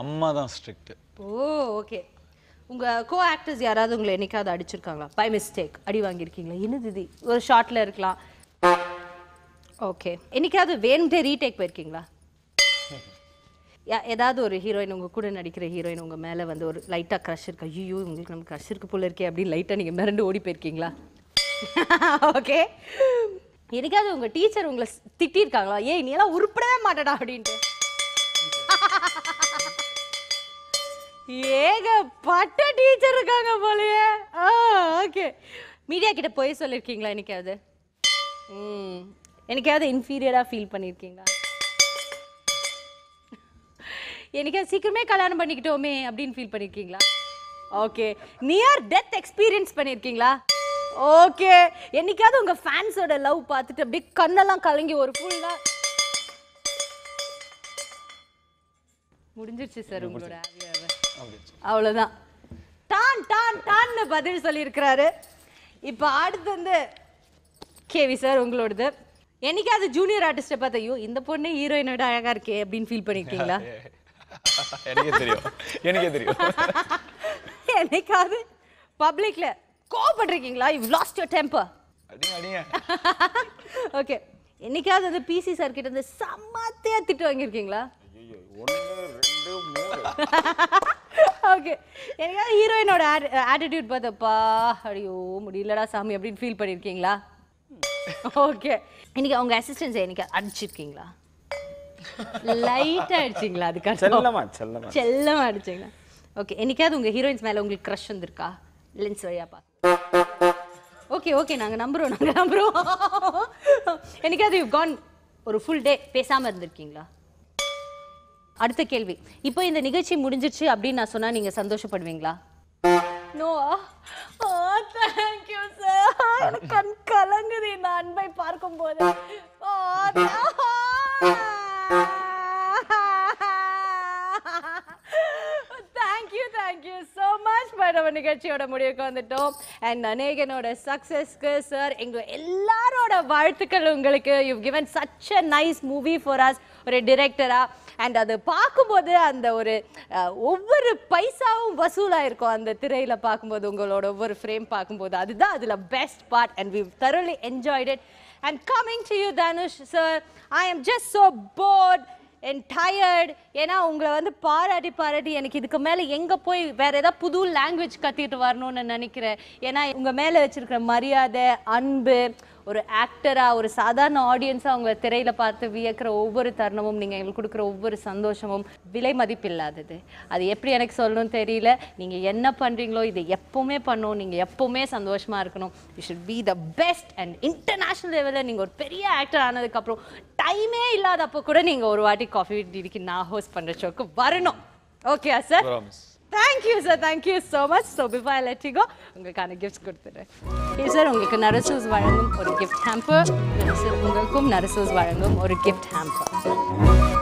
[SPEAKER 3] அம்மா தான் ஸ்ட்ரிக்ட்.
[SPEAKER 1] ஓ ஓகே. உங்கள் கோ ஆக்டர்ஸ் யாராவது உங்களை என்னைக்காவது அடிச்சிருக்காங்களா? பை மிஸ்டேக் அடி வாங்கியிருக்கீங்களா? என்னது இது ஒரு ஷார்ட்டில் இருக்கலாம். ஓகே. என்னைக்காவது வேணும்ட்டே ரீடேக் போயிருக்கீங்களா? ஏதாவது ஒரு ஹீரோயின் உங்கள் கூட நடிக்கிற ஹீரோயின் உங்கள் மேலே வந்து ஒரு லைட்டாக க்ரஷ் இருக்கு, ஐயோ உங்களுக்கு நம்ம க்ரஷ் இருக்கு போல இருக்கே அப்படின்னு லைட்டாக நீங்கள் மிரண்டு ஓடி போயிருக்கீங்களா? ஓகே. என்னைக்காவது உங்கள் டீச்சர் உங்களை திட்டிருக்காங்களா? ஏய் நீ எல்லாம் உருப்படவே மாட்டடா அப்படின்ட்டு? ஏகப்பட்ட டீச்சர் இருக்காங்க போலயே. ஓகே. மீடியா கிட்ட போய் சொல்லியிருக்கீங்களா என்னைக்காவது? என்னைக்காவது இன்ஃபீரியராக ஃபீல் பண்ணியிருக்கீங்களா? என்னைக்காவது சீக்கிரமே கல்யாணம் பண்ணிக்கிட்டோமே அப்படின்னு ஃபீல் பண்ணியிருக்கீங்களா? ஓகே. நியர் டெத் எக்ஸ்பீரியன்ஸ் பண்ணியிருக்கீங்களா? ஓகே. என்னைக்காவது உங்கள் ஃபேன்ஸோட லவ் பார்த்துட்டு அப்படியே கண்ணெல்லாம் கலங்கி ஒரு ஃபுல்லாக முடிஞ்சிருச்சு சார் உங்களோட அவ்வளோதான். டான் டான் டான்னு பதில் சொல்லியிருக்கிறாரு. இப்போ அடுத்து வந்து கேவி சார் உங்களோடது. என்னைக்காவது ஜூனியர் ஆர்டிஸ்ட்டை பார்த்து ஐயோ இந்த பொண்ணு ஹீரோயினோட அழகாக இருக்கே அப்படின்னு ஃபீல் பண்ணியிருக்கீங்களா?
[SPEAKER 3] எனக்கே தெரியும்.
[SPEAKER 1] என்னைக்காவது பப்ளிக்ல கோபப்பட்டிருக்கீங்களா? You lost your temper?
[SPEAKER 3] அடிங்க.
[SPEAKER 1] ஓகே. என்னைக்காவது வந்து பிசி சார் கிட்ட இருந்து சமத்தையா திட்டு வாங்கியிருக்கீங்களா? ஓகே. என்னைக்காவது ஹீரோயினோட ஆட்டிடியூட் பார்த்தப்பா ஐயோ முடியலடா சாமி அப்படின்னு ஃபீல் பண்ணியிருக்கீங்களா? ஓகே. இன்னைக்கு அவங்க அசிஸ்டன்ஸ் என்னைக்கு அடிச்சிருக்கீங்களா? லைட்டாக அடிச்சிங்களா? அதுக்காக செல்லமா அடிச்சிங்களா? ஓகே. என்னைக்காவது உங்கள் ஹீரோயின்ஸ் மேலே உங்களுக்கு க்ரஷ் வந்திருக்கா? லென்ஸ் வழியா பார்த்து ஓகே ஓகே நாங்கள் நம்புகிறோம். என்னைக்காவது யூ கான் ஒரு ஃபுல் டே பேசாமல் இருந்திருக்கீங்களா? அடுத்த கேள்வி. இப்போ இந்த நிகழ்ச்சி முடிஞ்சிருச்சு அப்படின்னு நான் சொன்னால் நீங்கள் சந்தோஷப்படுவீங்களா? No. Oh thank you sir. கண் கலங்குது இந்த அன்பை பார்க்கும்போது. Thank you so much. நம்ம நிகழ்ச்சியோட முடிவுக்கு வந்துட்டோம். அண்ட் அநேகனோட சக்ஸஸ்க்கு சார் எங்க எல்லாரோட வாழ்த்துக்கள் உங்களுக்கு. You given such a nice movie for us ஒரு டிரெக்டரா. அண்ட் அது பார்க்கும்போது அந்த ஒரு ஒவ்வொரு பைசாவும் வசூலாக இருக்கும் அந்த திரையில் பார்க்கும்போது, உங்களோட ஒவ்வொரு ஃப்ரேம் பார்க்கும்போது. அதுதான் அதில் best part. And we thoroughly enjoyed it. And coming to you Dhanush sir, I am just so bored and tired. ஏன்னா உங்களை வந்து பாராட்டி எனக்கு இதுக்கு மேலே எங்கே போய் வேறு ஏதாவது புது லாங்குவேஜ் கற்றுக்கிட்டு வரணும்னு நினைக்கிறேன். ஏன்னா உங்கள் மேலே வச்சுருக்கிற மரியாதை, அன்பு, ஒரு ஆக்டராக ஒரு சாதாரண ஆடியன்ஸாக அவங்க திரையில் பார்த்து வியக்கிற ஒவ்வொரு தருணமும், நீங்கள் எங்களுக்கு கொடுக்குற ஒவ்வொரு சந்தோஷமும் விலை மதிப்பில்லாதது. அது எப்படி எனக்கு சொல்லணும்னு தெரியல. நீங்கள் என்ன பண்ணுறீங்களோ இதை எப்போவுமே பண்ணணும். நீங்கள் எப்போவுமே சந்தோஷமாக இருக்கணும். You should be the best. And international லெவலில் நீங்கள் ஒரு பெரிய ஆக்டர் ஆனதுக்கப்புறம் டைமே இல்லாதப்போ கூட நீங்கள் ஒரு வாட்டி காஃபி டிடிக்கு நான் ஹோஸ்ட் பண்ணுற ஷோக்கு வரணும். Okay sir? Thank you sir. Thank you so much. So before I let you go உங்களுக்கான கிஃப்ட்ஸ் கொடுத்துட்றேன். ஓகே சார், உங்களுக்கு நரசூஸ் வழங்கும் ஒரு கிஃப்ட் ஹேம்பர். உங்களுக்கும் நரசூஸ் வழங்கும் ஒரு கிஃப்ட் ஹேம்பர்.